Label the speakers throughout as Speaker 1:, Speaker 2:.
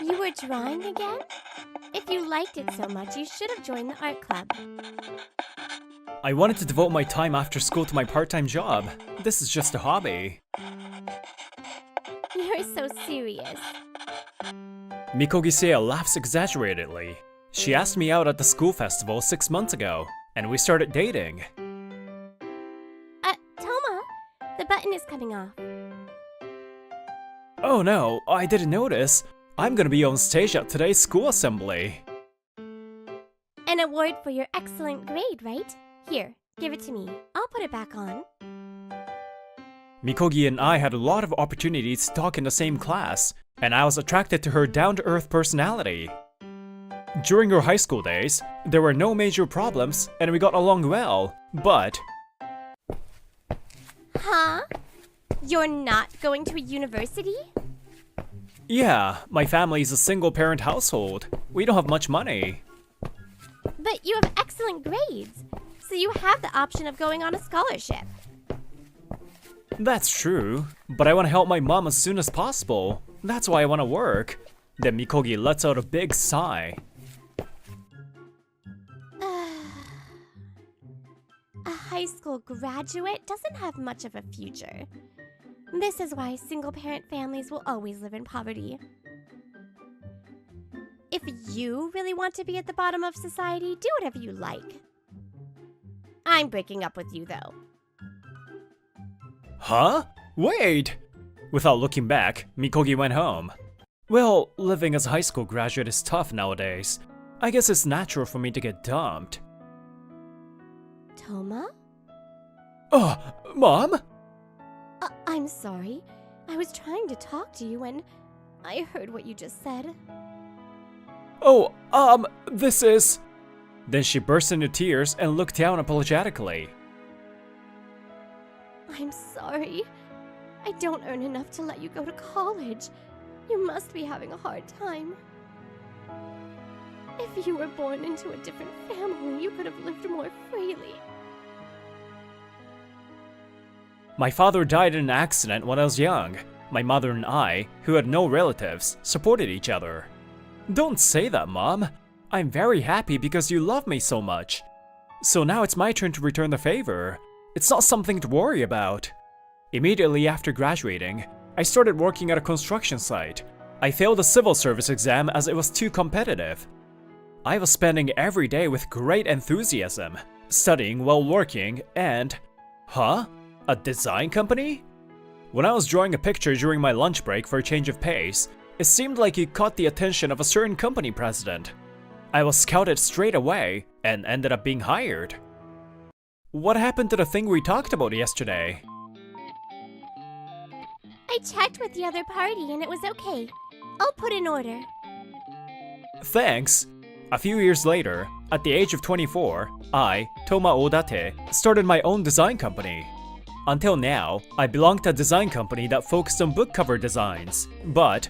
Speaker 1: You were drawing again? If you liked it so much, you should have joined the art club.
Speaker 2: I wanted to devote my time after school to my part-time job. This is just a hobby.
Speaker 1: You're so serious.
Speaker 2: Mikogi-seo laughs exaggeratedly. She asked me out at the school festival 6 months ago, and we started dating.
Speaker 1: Toma, the button is coming off.
Speaker 2: Oh no, I didn't notice. I'm gonna be on stage at today's school assembly.
Speaker 1: An award for your excellent grade, right? Here, give it to me. I'll put it back on.
Speaker 2: Mikogi and I had a lot of opportunities to talk in the same class, and I was attracted to her down-to-earth personality. During her high school days, there were no major problems and we got along well, but...
Speaker 1: Huh? You're not going to a university?
Speaker 2: Yeah, my family is a single-parent household. We don't have much money.
Speaker 1: But you have excellent grades, so you have the option of going on a scholarship.
Speaker 2: That's true, but I want to help my mom as soon as possible. That's why I want to work. Then Mikogi lets out a big sigh.
Speaker 1: A high school graduate doesn't have much of a future. This is why single-parent families will always live in poverty. If you really want to be at the bottom of society, do whatever you like. I'm breaking up with you, though.
Speaker 2: Huh? Wait! Without looking back, Mikogi went home. Well, living as a high school graduate is tough nowadays. I guess it's natural for me to get dumped.
Speaker 1: Toma?
Speaker 2: Mom?
Speaker 1: I'm sorry. I was trying to talk to you and I heard what you just said.
Speaker 2: Oh, this is... Then she burst into tears and looked down apologetically.
Speaker 1: I'm sorry. I don't earn enough to let you go to college. You must be having a hard time. If you were born into a different family, you could have lived more freely.
Speaker 2: My father died in an accident when I was young. My mother and I, who had no relatives, supported each other. Don't say that, Mom. I'm very happy because you love me so much. So now it's my turn to return the favor. It's not something to worry about. Immediately after graduating, I started working at a construction site. I failed the civil service exam as it was too competitive. I was spending every day with great enthusiasm, studying while working, and... Huh? A design company? When I was drawing a picture during my lunch break for a change of pace, it seemed like it caught the attention of a certain company president. I was scouted straight away and ended up being hired. What happened to the thing we talked about yesterday?
Speaker 1: I checked with the other party and it was okay. I'll put in order.
Speaker 2: Thanks. A few years later, at the age of 24, I, Toma Odate, started my own design company. Until now, I belonged to a design company that focused on book cover designs, but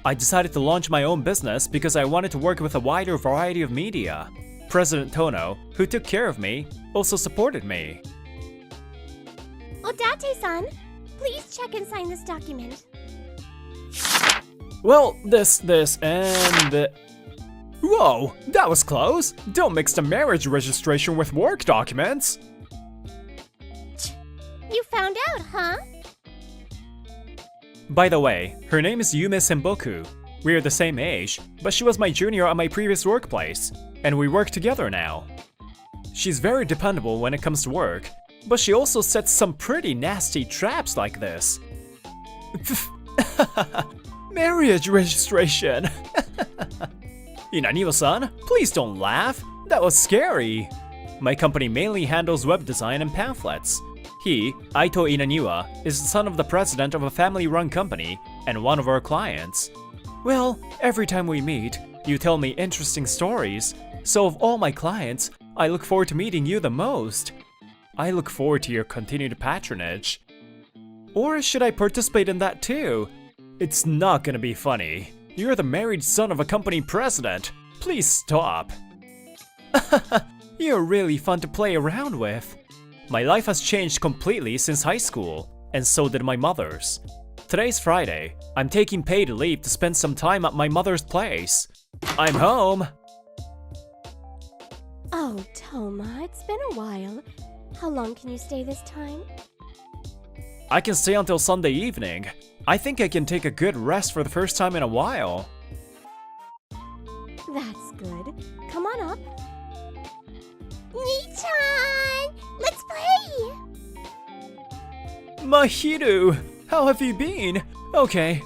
Speaker 2: I decided to launch my own business because I wanted to work with a wider variety of media. President Tono, who took care of me, also supported me.
Speaker 1: Odate-san, please check and sign this document.
Speaker 2: Well, this, and... Whoa, that was close! Don't mix the marriage registration with work documents!
Speaker 1: You found out, huh?
Speaker 2: By the way, her name is Yume Senboku. We're the same age, but she was my junior at my previous workplace, and we work together now. She's very dependable when it comes to work, but she also sets some pretty nasty traps like this. Marriage registration! Inaniwa-san, please don't laugh. That was scary. My company mainly handles web design and pamphlets. He, Aito Inaniwa, is the son of the president of a family-run company and one of our clients. Well, every time we meet, you tell me interesting stories, so of all my clients, I look forward to meeting you the most. I look forward to your continued patronage. Or should I participate in that too? It's not gonna be funny. You're the married son of a company president. Please stop. You're really fun to play around with. My life has changed completely since high school, and so did my mother's. Today's Friday. I'm taking paid leave to spend some time at my mother's place. I'm home!
Speaker 1: Oh, Toma, it's been a while. How long can you stay this time?
Speaker 2: I can stay until Sunday evening. I think I can take a good rest for the first time in a while.
Speaker 1: That's good. Come on up. Nii-chan! Let's play!
Speaker 2: Mahiru! How have you been? Okay,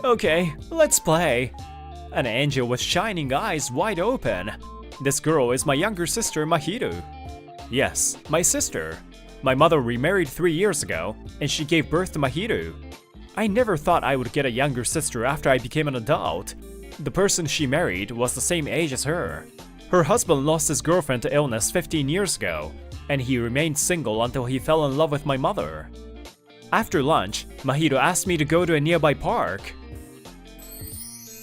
Speaker 2: let's play. An angel with shining eyes wide open. This girl is my younger sister, Mahiru. Yes, my sister. My mother remarried 3 years ago, and she gave birth to Mahiru. I never thought I would get a younger sister after I became an adult. The person she married was the same age as her. Her husband lost his girlfriend to illness 15 years ago, and he remained single until he fell in love with my mother. After lunch, Mahiru asked me to go to a nearby park.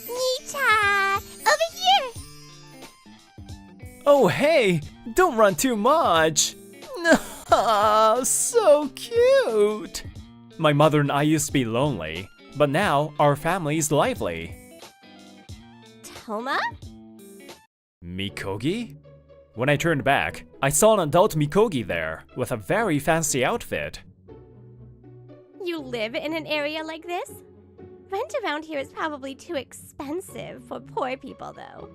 Speaker 1: Nii-chan! Over here!
Speaker 2: Oh hey! Don't run too much! So cute! My mother and I used to be lonely, but now our family is lively.
Speaker 1: Toma?
Speaker 2: Mikogi? When I turned back, I saw an adult Mikogi there, with a very fancy outfit.
Speaker 1: You live in an area like this? Rent around here is probably too expensive for poor people, though.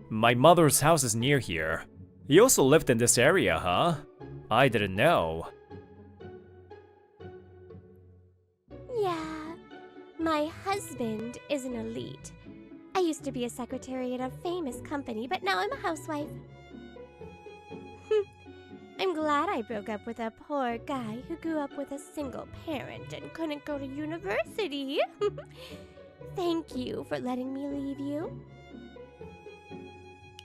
Speaker 2: My mother's house is near here. You also lived in this area, huh? I didn't know.
Speaker 1: Yeah, my husband is an elite. I used to be a secretary at a famous company, but now I'm a housewife. I'm glad I broke up with a poor guy who grew up with a single parent and couldn't go to university. Thank you for letting me leave you.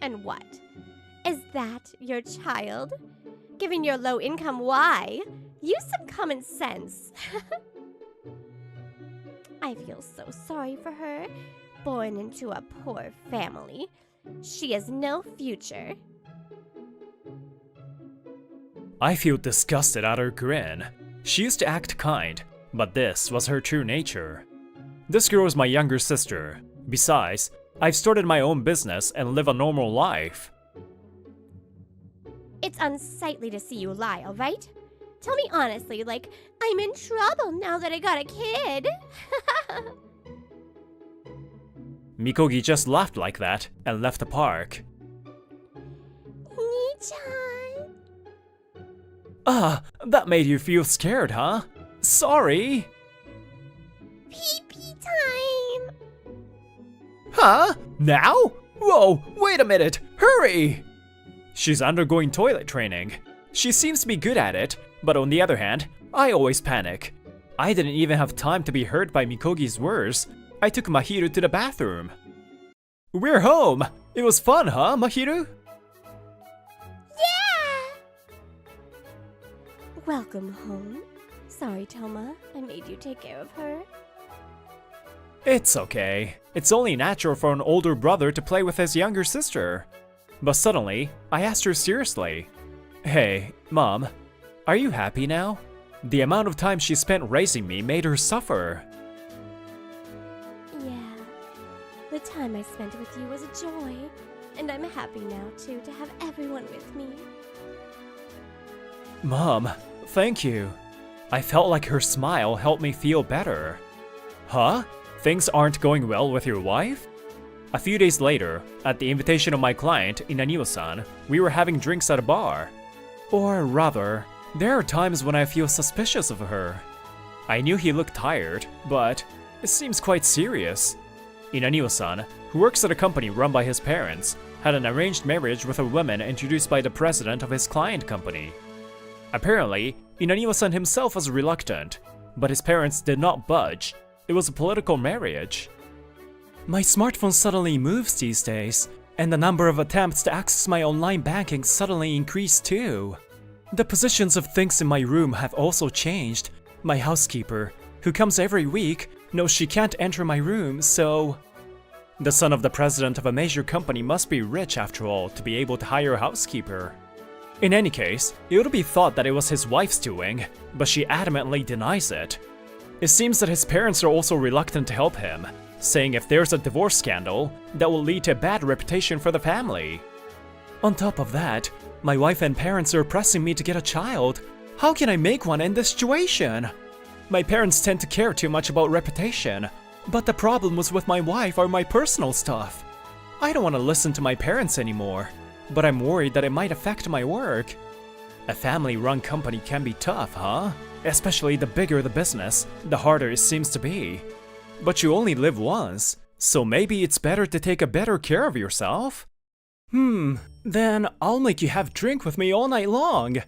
Speaker 1: And what? Is that your child? Given your low income, why? Use some common sense. I feel so sorry for her. Born into a poor family. She has no future.
Speaker 2: I feel disgusted at her grin. She used to act kind, but this was her true nature. This girl is my younger sister. Besides, I've started my own business and live a normal life.
Speaker 1: It's unsightly to see you lie, alright? Tell me honestly, like, I'm in trouble now that I got a kid.
Speaker 2: Mikogi just laughed like that and left the park.
Speaker 1: Nii-chan.
Speaker 2: Ah, that made you feel scared, huh? Sorry.
Speaker 1: Pee-pee time.
Speaker 2: Huh? Now? Whoa, wait a minute, hurry! She's undergoing toilet training. She seems to be good at it, but on the other hand, I always panic. I didn't even have time to be hurt by Mikogi's words. I took Mahiru to the bathroom. We're home! It was fun, huh, Mahiru?
Speaker 1: Yeah! Welcome home. Sorry, Toma. I made you take care of her.
Speaker 2: It's okay. It's only natural for an older brother to play with his younger sister. But suddenly, I asked her seriously. Hey, Mom, are you happy now? The amount of time she spent raising me made her suffer.
Speaker 1: Yeah. The time I spent with you was a joy. And I'm happy now, too, to have everyone with me.
Speaker 2: Mom, thank you. I felt like her smile helped me feel better. Huh? Things aren't going well with your wife? A few days later, at the invitation of my client, Inaniwa-san, we were having drinks at a bar. Or rather, there are times when I feel suspicious of her. I knew he looked tired, but it seems quite serious. Inaniwa-san, who works at a company run by his parents, had an arranged marriage with a woman introduced by the president of his client company. Apparently, Inaniwa-san himself was reluctant, but his parents did not budge. It was a political marriage. My smartphone suddenly moves these days, and the number of attempts to access my online banking suddenly increased too. The positions of things in my room have also changed. My housekeeper, who comes every week, knows she can't enter my room, so... The son of the president of a major company must be rich after all to be able to hire a housekeeper. In any case, it would be thought that it was his wife's doing, but she adamantly denies it. It seems that his parents are also reluctant to help him, saying if there's a divorce scandal, that will lead to a bad reputation for the family. On top of that, my wife and parents are pressing me to get a child. How can I make one in this situation? My parents tend to care too much about reputation, but the problem was with my wife are my personal stuff. I don't want to listen to my parents anymore, but I'm worried that it might affect my work. A family-run company can be tough, huh? Especially the bigger the business, the harder it seems to be. But you only live once, so maybe it's better to take a better care of yourself? Then I'll make you have drink with me all night long.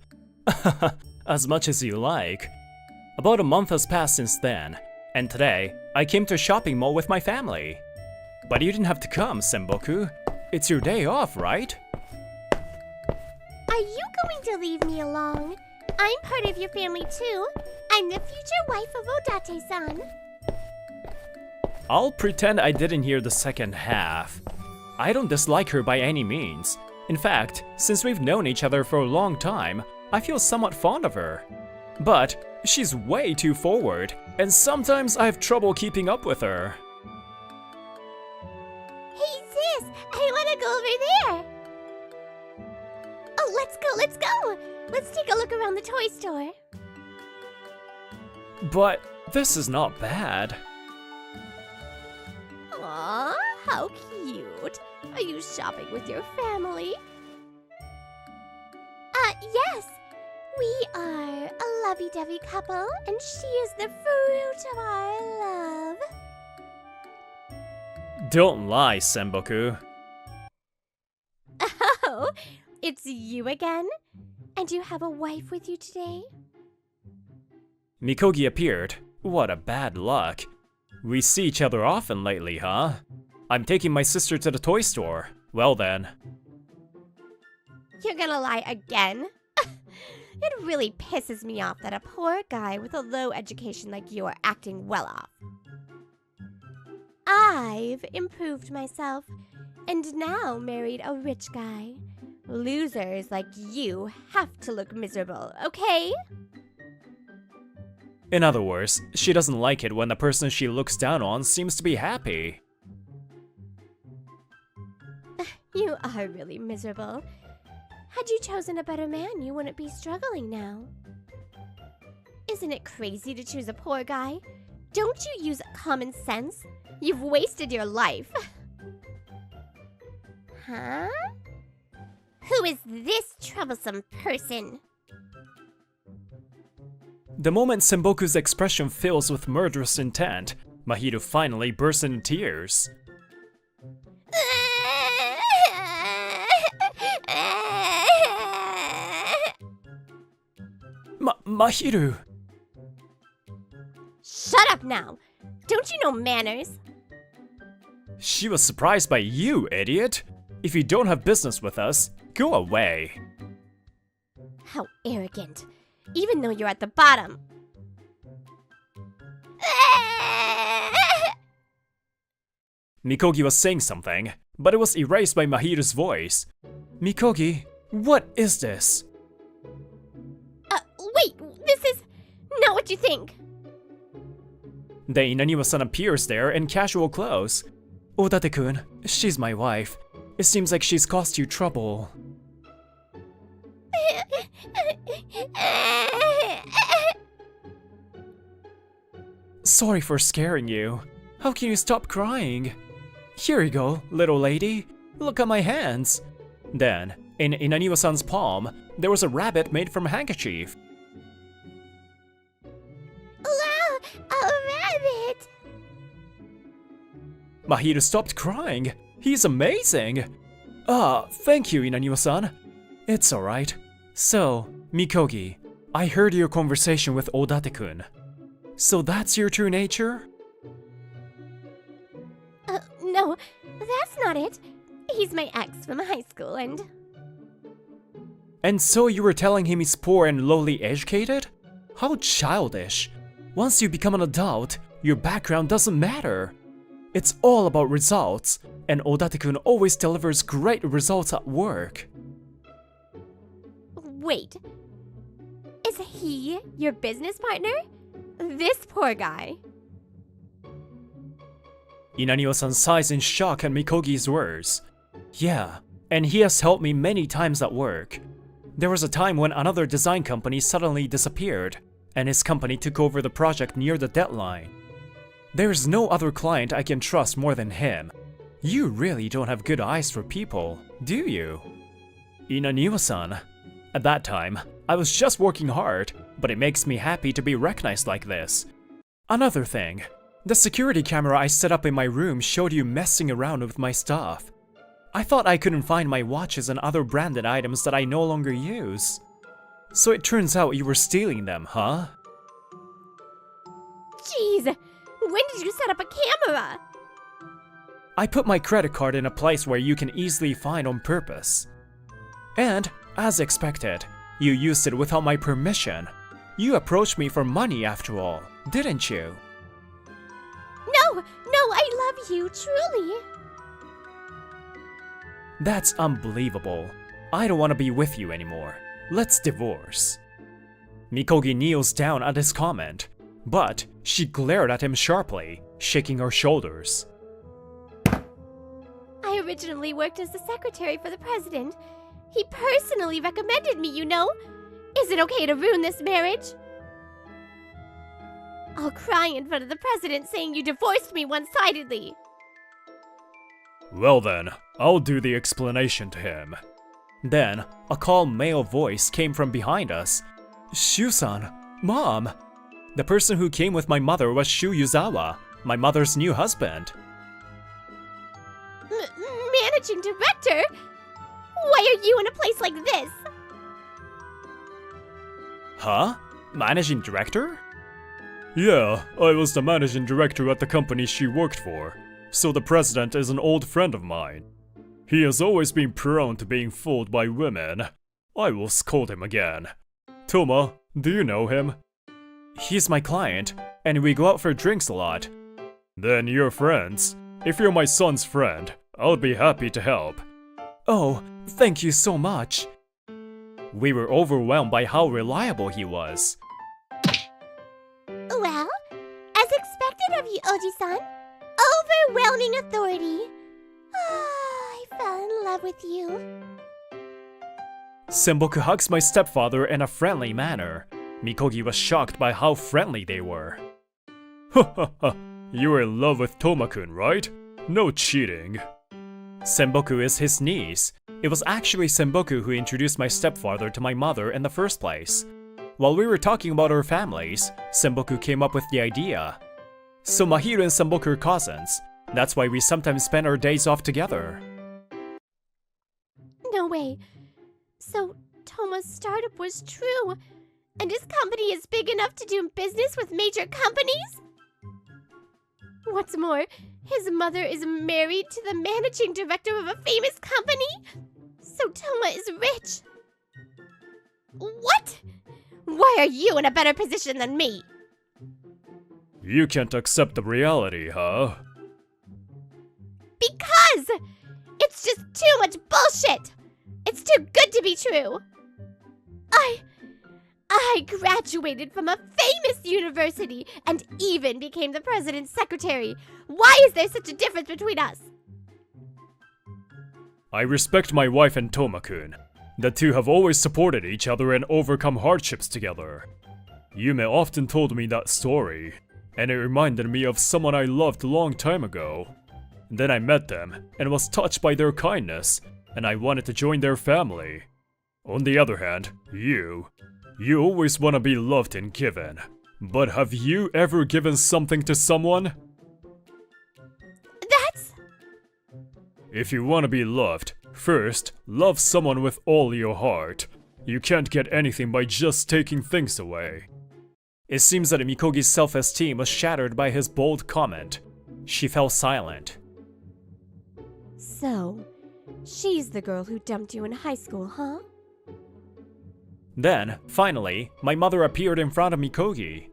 Speaker 2: As much as you like. About a month has passed since then, and today, I came to a shopping mall with my family. But you didn't have to come, Senboku. It's your day off, right?
Speaker 1: Are you going to leave me alone? I'm part of your family too. I'm the future wife of Odate-san.
Speaker 2: I'll pretend I didn't hear the second half. I don't dislike her by any means. In fact, since we've known each other for a long time, I feel somewhat fond of her. But she's way too forward, and sometimes I have trouble keeping up with her.
Speaker 1: Hey sis, I wanna go over there. Oh, let's go, let's go. Let's take a look around the toy store.
Speaker 2: But this is not bad.
Speaker 1: Aw, how cute. Are you shopping with your family? Yes. We are a lovey-dovey couple, and she is the fruit of our love.
Speaker 2: Don't lie, Senboku.
Speaker 1: Oh, it's you again? And you have a wife with you today?
Speaker 2: Mikogi appeared. What a bad luck. We see each other often lately, huh? I'm taking my sister to the toy store. Well then.
Speaker 1: You're gonna lie again? It really pisses me off that a poor guy with a low education like you are acting well off. I've improved myself, and now married a rich guy. Losers like you have to look miserable, okay?
Speaker 2: In other words, she doesn't like it when the person she looks down on seems to be happy.
Speaker 1: You are really miserable. Had you chosen a better man, you wouldn't be struggling now. Isn't it crazy to choose a poor guy? Don't you use common sense? You've wasted your life. Huh? Who is this troublesome person?
Speaker 2: The moment Senboku's expression fills with murderous intent, Mahito finally bursts into tears. Mahito!
Speaker 1: Shut up now! Don't you know manners?
Speaker 2: She was surprised by you, idiot! If you don't have business with us, go away.
Speaker 1: How arrogant. Even though you're at the bottom.
Speaker 2: Mikogi was saying something, but it was erased by Mahito's voice. Mikogi, what is this?
Speaker 1: Wait, this is not what you think.
Speaker 2: Then Inaniwa-san appears there in casual clothes. Odate-kun, she's my wife. It seems like she's caused you trouble. Sorry for scaring you. How can you stop crying? Here you go, little lady. Look at my hands. Then, in Inaniwa-san's palm, there was a rabbit made from a handkerchief.
Speaker 1: Wow, a rabbit!
Speaker 2: Mahito stopped crying. He's amazing. Ah, thank you, Inaniwa-san. It's alright. So, Mikogi, I heard your conversation with Odate-kun. So that's your true nature?
Speaker 1: No, that's not it. He's my ex from high school and...
Speaker 2: And so you were telling him he's poor and lowly educated? How childish. Once you become an adult, your background doesn't matter. It's all about results, and Odate-kun always delivers great results at work.
Speaker 1: Wait. Is he your business partner? This poor guy.
Speaker 2: Inaniwa-san sighs in shock at Mikogi's words. Yeah, and he has helped me many times at work. There was a time when another design company suddenly disappeared, and his company took over the project near the deadline. There is no other client I can trust more than him. You really don't have good eyes for people, do you? Inaniwa-san. At that time, I was just working hard, but it makes me happy to be recognized like this. Another thing, the security camera I set up in my room showed you messing around with my stuff. I thought I couldn't find my watches and other branded items that I no longer use. So it turns out you were stealing them, huh?
Speaker 1: Jeez, when did you set up a camera?
Speaker 2: I put my credit card in a place where you can easily find on purpose. And, as expected, you used it without my permission. You approached me for money after all, didn't you?
Speaker 1: No, I love you, truly.
Speaker 2: That's unbelievable. I don't want to be with you anymore. Let's divorce. Mikogi kneels down at his comment, but she glared at him sharply, shaking her shoulders.
Speaker 1: I originally worked as the secretary for the president. He personally recommended me, you know. Is it okay to ruin this marriage? I'll cry in front of the president saying you divorced me one-sidedly.
Speaker 2: Well then, I'll do the explanation to him. Then, a calm male voice came from behind us. Shu-san, Mom! The person who came with my mother was Shu Yuzawa, my mother's new husband.
Speaker 1: Managing director? Why are you in a place like this?
Speaker 2: Huh? Managing director? Yeah, I was the managing director at the company she worked for, so the president is an old friend of mine. He has always been prone to being fooled by women. I will scold him again. Toma, do you know him? He's my client, and we go out for drinks a lot. Then you're friends. If you're my son's friend, I'll be happy to help. Oh, thank you so much. We were overwhelmed by how reliable he was.
Speaker 1: Well, as expected of you, Oji-san, overwhelming authority. I fell in love with you.
Speaker 2: Senboku hugs my stepfather in a friendly manner. Mikogi was shocked by how friendly they were. Ha ha ha, you were in love with Toma-kun, right? No cheating. Senboku is his niece. It was actually Senboku who introduced my stepfather to my mother in the first place. While we were talking about our families, Senboku came up with the idea. So Mahiro and Senboku are cousins. That's why we sometimes spend our days off together.
Speaker 1: No way. So Toma's startup was true, and his company is big enough to do business with major companies? What's more, his mother is married to the managing director of a famous company? So Toma is rich. What? Why are you in a better position than me?
Speaker 2: You can't accept the reality, huh?
Speaker 1: Because! It's just too much bullshit! It's too good to be true! I graduated from a famous university and even became the president's secretary. Why is there such a difference between us?
Speaker 2: I respect my wife and Toma-kun. The two have always supported each other and overcome hardships together. Yume often told me that story, and it reminded me of someone I loved a long time ago. Then I met them, and was touched by their kindness, and I wanted to join their family. On the other hand, you always want to be loved and given. But have you ever given something to someone?
Speaker 1: That's...
Speaker 2: If you want to be loved, first, love someone with all your heart. You can't get anything by just taking things away. It seems that Mikogi's self-esteem was shattered by his bold comment. She fell silent.
Speaker 1: So, she's the girl who dumped you in high school, huh?
Speaker 2: Then, finally, my mother appeared in front of Mikogi.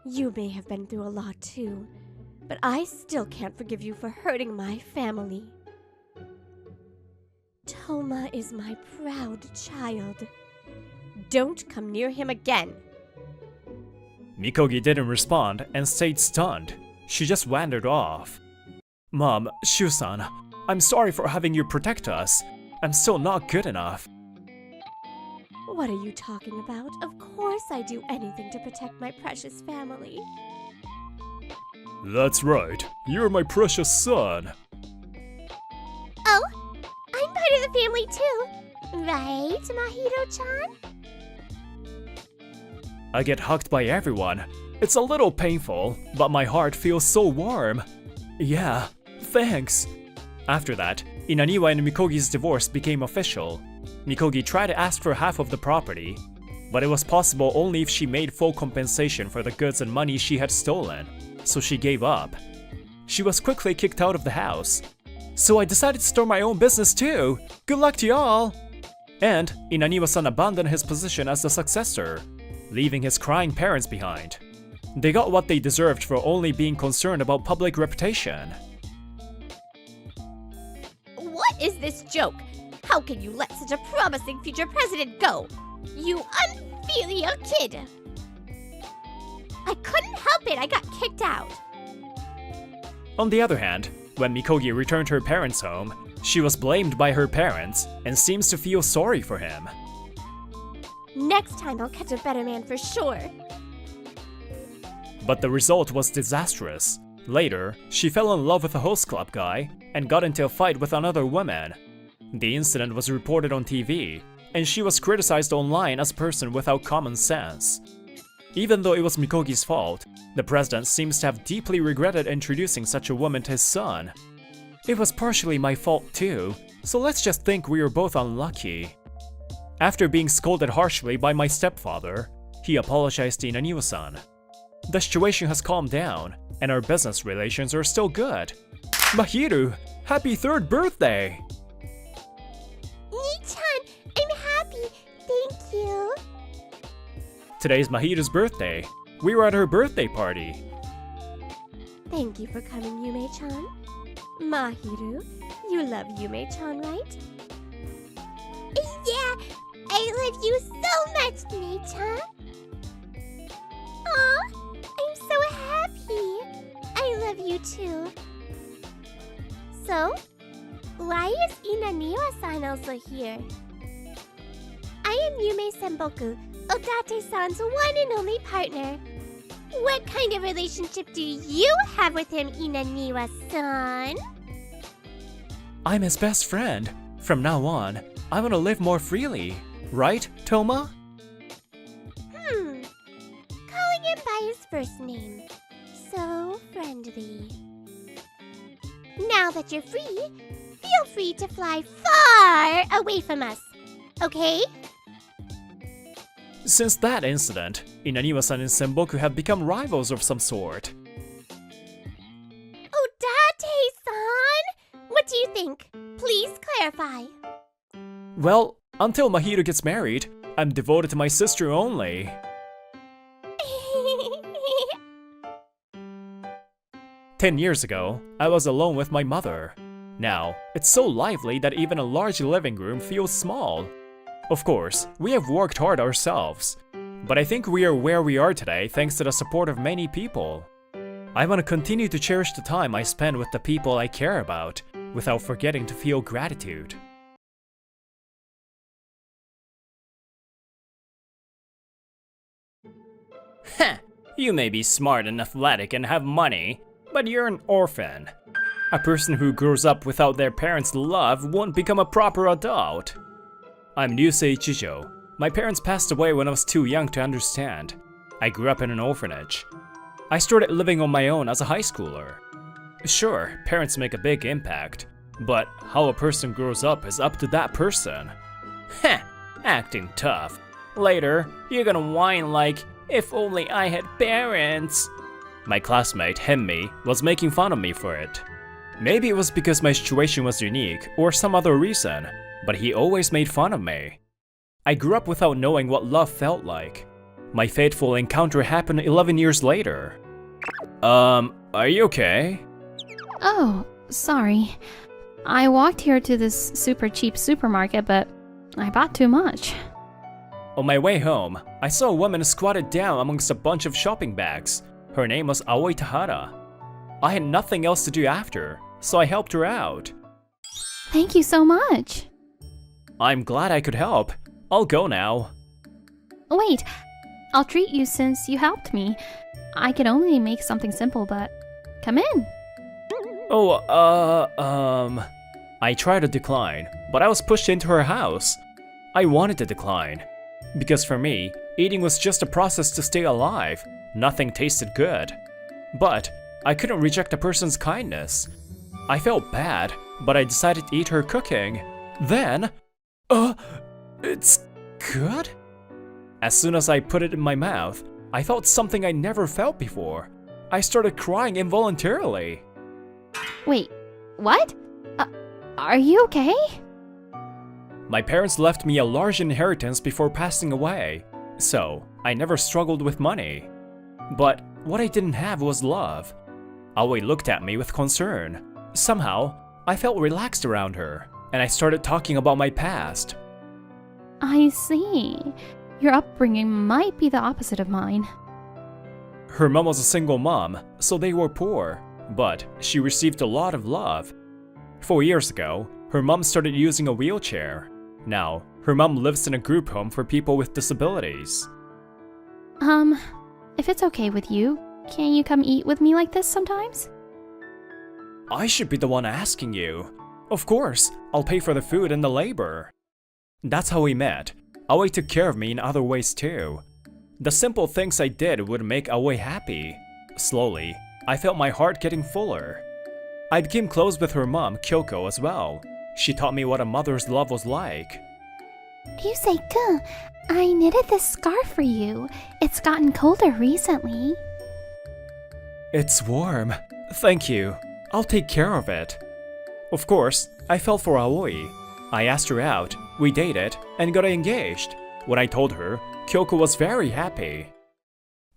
Speaker 1: You may have been through a lot too, but I still can't forgive you for hurting my family. Toma is my proud child. Don't come near him again.
Speaker 2: Mikogi didn't respond and stayed stunned. She just wandered off. Mom, Shu-san, I'm sorry for having you protect us. I'm still not good enough.
Speaker 1: What are you talking about? Of course I do anything to protect my precious family.
Speaker 2: That's right. You're my precious son.
Speaker 1: Oh, I'm part of the family too. Right, Mahito-chan?
Speaker 2: I get hugged by everyone. It's a little painful, but my heart feels so warm. Yeah, thanks. After that, Inaniwa and Mikogi's divorce became official. Mikogi tried to ask for half of the property, but it was possible only if she made full compensation for the goods and money she had stolen, so she gave up. She was quickly kicked out of the house. So I decided to start my own business too! Good luck to y'all! And Inaniwa-san abandoned his position as the successor, leaving his crying parents behind. They got what they deserved for only being concerned about public reputation.
Speaker 1: What is this joke? How can you let such a promising future president go? You unfilial kid! I couldn't help it, I got kicked out.
Speaker 2: On the other hand, when Mikogi returned her parents' home, she was blamed by her parents and seems to feel sorry for him.
Speaker 1: Next time I'll catch a better man for sure.
Speaker 2: But the result was disastrous. Later, she fell in love with a host club guy and got into a fight with another woman. The incident was reported on TV, and she was criticized online as a person without common sense. Even though it was Mikogi's fault, the president seems to have deeply regretted introducing such a woman to his son. It was partially my fault too, so let's just think we were both unlucky. After being scolded harshly by my stepfather, he apologized to Inaniwa-san. The situation has calmed down, and our business relations are still good. Mahiru, happy 3rd birthday!
Speaker 1: Nii-chan, I'm happy, thank you.
Speaker 2: Today's Mahiru's birthday. We were at her birthday party.
Speaker 1: Thank you for coming, Yume-chan. Mahiru, you love Yume-chan, right? Yeah, I love you so much, Yume-chan. Aw, I'm so happy. I love you too. So, why is Inaniwa-san also here? I am Yume Senboku, Odate-san's one and only partner. What kind of relationship do you have with him, Inaniwa-san?
Speaker 2: I'm his best friend. From now on, I want to live more freely. Right, Toma?
Speaker 1: Calling him by his first name. So friendly. Now that you're free, feel free to fly far away from us. Okay?
Speaker 2: Since that incident, Inaniwa-san and Senboku have become rivals of some sort.
Speaker 1: Odate-san! What do you think? Please clarify.
Speaker 2: Well, until Mahiru gets married, I'm devoted to my sister only. 10 years ago, I was alone with my mother. Now, it's so lively that even a large living room feels small. Of course, we have worked hard ourselves, but I think we are where we are today thanks to the support of many people. I want to continue to cherish the time I spend with the people I care about, without forgetting to feel gratitude. Heh, you may be smart and athletic and have money, but you're an orphan. A person who grows up without their parents' love won't become a proper adult. I'm Ryusei Chijo. My parents passed away when I was too young to understand. I grew up in an orphanage. I started living on my own as a high schooler. Sure, parents make a big impact, but how a person grows up is up to that person. Heh, acting tough. Later, you're gonna whine like, if only I had parents. My classmate, Henmi, was making fun of me for it. Maybe it was because my situation was unique or some other reason, but he always made fun of me. I grew up without knowing what love felt like. My fateful encounter happened 11 years later. Are you okay?
Speaker 3: Oh, sorry. I walked here to this super cheap supermarket, but I bought too much.
Speaker 2: On my way home, I saw a woman squatted down amongst a bunch of shopping bags. Her name was Aoi Tahara. I had nothing else to do after, so I helped her out.
Speaker 3: Thank you so much.
Speaker 2: I'm glad I could help. I'll go now.
Speaker 3: Wait, I'll treat you since you helped me. I could only make something simple, but come in.
Speaker 2: I tried to decline, but I was pushed into her house. I wanted to decline, because for me, eating was just a process to stay alive. Nothing tasted good. But I couldn't reject a person's kindness. I felt bad, but I decided to eat her cooking. Then, it's good? As soon as I put it in my mouth, I felt something I never felt before. I started crying involuntarily.
Speaker 3: Wait, what? Are you okay?
Speaker 2: My parents left me a large inheritance before passing away, so I never struggled with money. But what I didn't have was love. Aoi looked at me with concern. Somehow, I felt relaxed around her, and I started talking about my past.
Speaker 3: I see. Your upbringing might be the opposite of mine.
Speaker 2: Her mom was a single mom, so they were poor, but she received a lot of love. 4 years ago, her mom started using a wheelchair. Now, her mom lives in a group home for people with disabilities.
Speaker 3: If it's okay with you, can you come eat with me like this sometimes?
Speaker 2: I should be the one asking you. Of course, I'll pay for the food and the labor. That's how we met. Aoi took care of me in other ways too. The simple things I did would make Aoi happy. Slowly, I felt my heart getting fuller. I became close with her mom, Kyoko, as well. She taught me what a mother's love was like.
Speaker 3: Ryusei-kun, I knitted this scarf for you. It's gotten colder recently.
Speaker 2: It's warm. Thank you. I'll take care of it. Of course, I fell for Aoi. I asked her out, we dated, and got engaged. When I told her, Kyoko was very happy.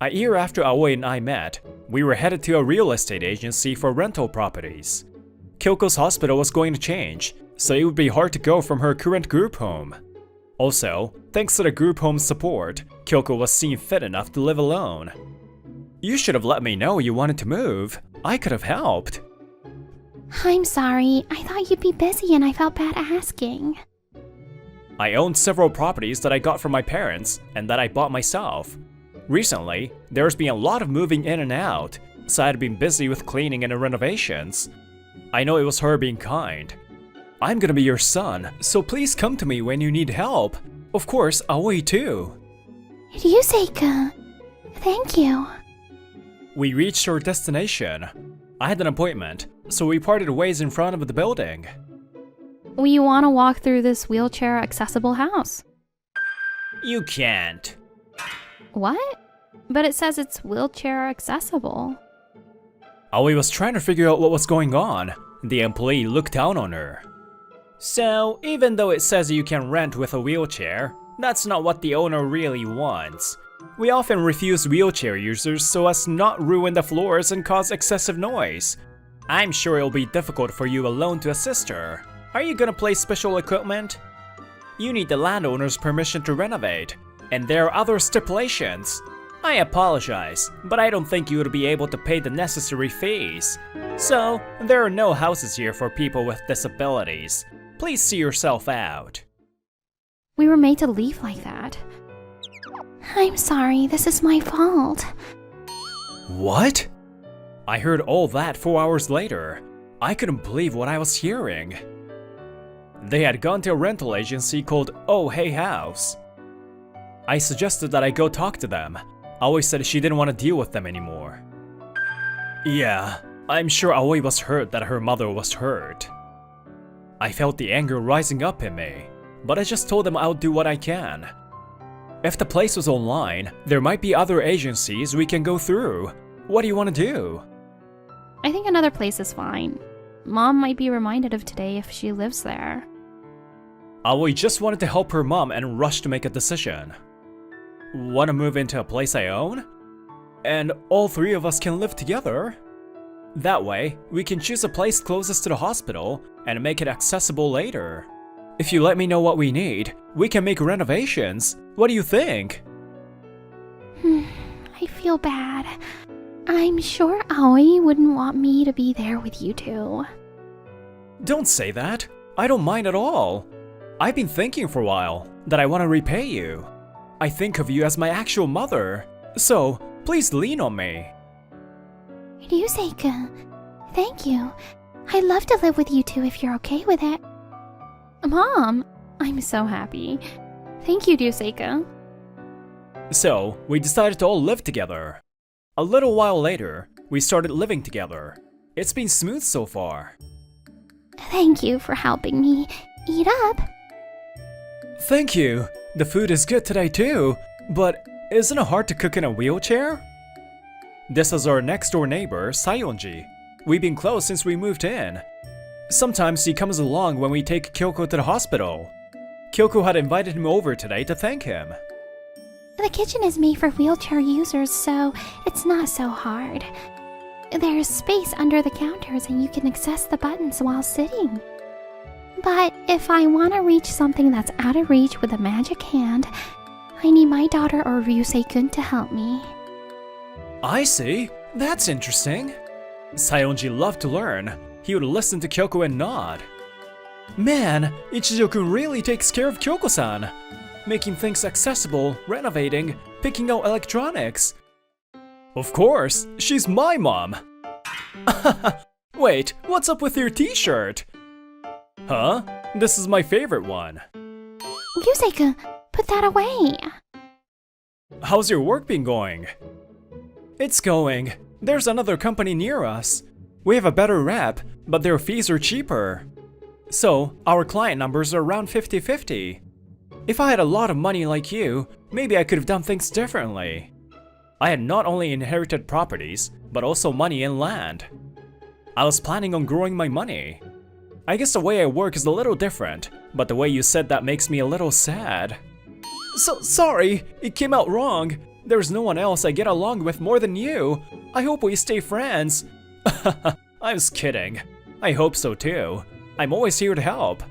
Speaker 2: A year after Aoi and I met, we were headed to a real estate agency for rental properties. Kyoko's hospital was going to change, so it would be hard to go from her current group home. Also, thanks to the group home's support, Kyoko was seen fit enough to live alone. You should have let me know you wanted to move. I could have helped.
Speaker 3: I'm sorry. I thought you'd be busy and I felt bad asking.
Speaker 2: I owned several properties that I got from my parents and that I bought myself. Recently, there's been a lot of moving in and out, so I'd been busy with cleaning and renovations. I know it was her being kind. I'm gonna be your son, so please come to me when you need help. Of course, Aoi too.
Speaker 3: Ryusei-kun, thank you.
Speaker 2: We reached our destination. I had an appointment, so we parted ways in front of the building.
Speaker 3: We want to walk through this wheelchair-accessible house.
Speaker 2: You can't.
Speaker 3: What? But it says it's wheelchair-accessible.
Speaker 2: Aoi was trying to figure out what was going on. The employee looked down on her. So, even though it says you can rent with a wheelchair, that's not what the owner really wants. We often refuse wheelchair users so as to not ruin the floors and cause excessive noise. I'm sure it'll be difficult for you alone to assist her. Are you gonna place special equipment? You need the landowner's permission to renovate, and there are other stipulations. I apologize, but I don't think you would be able to pay the necessary fees. So, there are no houses here for people with disabilities. Please see yourself out.
Speaker 3: We were made to leave like that. I'm sorry, this is my fault.
Speaker 2: What? I heard all that 4 hours later. I couldn't believe what I was hearing. They had gone to a rental agency called Oh Hey House. I suggested that I go talk to them. Aoi said she didn't want to deal with them anymore. Yeah, I'm sure Aoi was hurt that her mother was hurt. I felt the anger rising up in me, but I just told them I'll do what I can. If the place was online, there might be other agencies we can go through. What do you want to do?
Speaker 3: I think another place is fine. Mom might be reminded of today if she lives there.
Speaker 2: Aoi just wanted to help her mom and rushed to make a decision. Want to move into a place I own? And all three of us can live together? That way, we can choose a place closest to the hospital and make it accessible later. If you let me know what we need, we can make renovations. What do you think?
Speaker 3: I feel bad. I'm sure Aoi wouldn't want me to be there with you two.
Speaker 2: Don't say that. I don't mind at all. I've been thinking for a while that I want to repay you. I think of you as my actual mother. So, please lean on me.
Speaker 3: Ryusei-kun, thank you. I'd love to live with you two if you're okay with it. Mom, I'm so happy. Thank you, Ryusei-kun.
Speaker 2: So, we decided to all live together. A little while later, we started living together. It's been smooth so far.
Speaker 3: Thank you for helping me eat up.
Speaker 2: Thank you. The food is good today too, but isn't it hard to cook in a wheelchair? This is our next door neighbor, Sayonji. We've been close since we moved in. Sometimes he comes along when we take Kyoko to the hospital. Kyoko had invited him over today to thank him.
Speaker 3: The kitchen is made for wheelchair users, so it's not so hard. There's space under the counters and you can access the buttons while sitting. But if I want to reach something that's out of reach with a magic hand, I need my daughter or Ryusei-kun to help me.
Speaker 2: I see. That's interesting. Sayonji loved to learn. He would listen to Kyoko and nod. Man, Ichijo-kun really takes care of Kyoko-san. Making things accessible, renovating, picking out electronics. Of course, she's my mom. Wait, what's up with your t-shirt? Huh? This is my favorite one.
Speaker 3: Ryusei-kun, put that away.
Speaker 2: How's your work been going? It's going. There's another company near us. We have a better rep, but their fees are cheaper. So, our client numbers are around 50-50. If I had a lot of money like you, maybe I could have done things differently. I had not only inherited properties, but also money and land. I was planning on growing my money. I guess the way I work is a little different, but the way you said that makes me a little sad. Sorry, it came out wrong. There's no one else I get along with more than you. I hope we stay friends. I was kidding. I hope so too. I'm always here to help.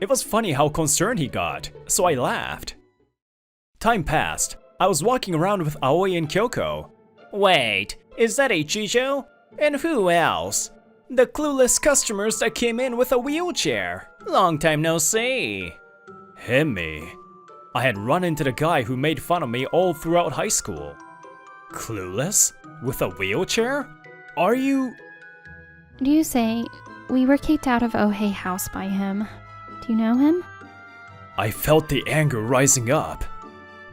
Speaker 2: It was funny how concerned he got, so I laughed. Time passed. I was walking around with Aoi and Kyoko. Wait, is that Ichijo? And who else? The clueless customers that came in with a wheelchair. Long time no see. Himmy. I had run into the guy who made fun of me all throughout high school. Clueless? With a wheelchair? Are you...
Speaker 3: Ryusei, we were kicked out of Ohei House by him. Do you know him?
Speaker 2: I felt the anger rising up.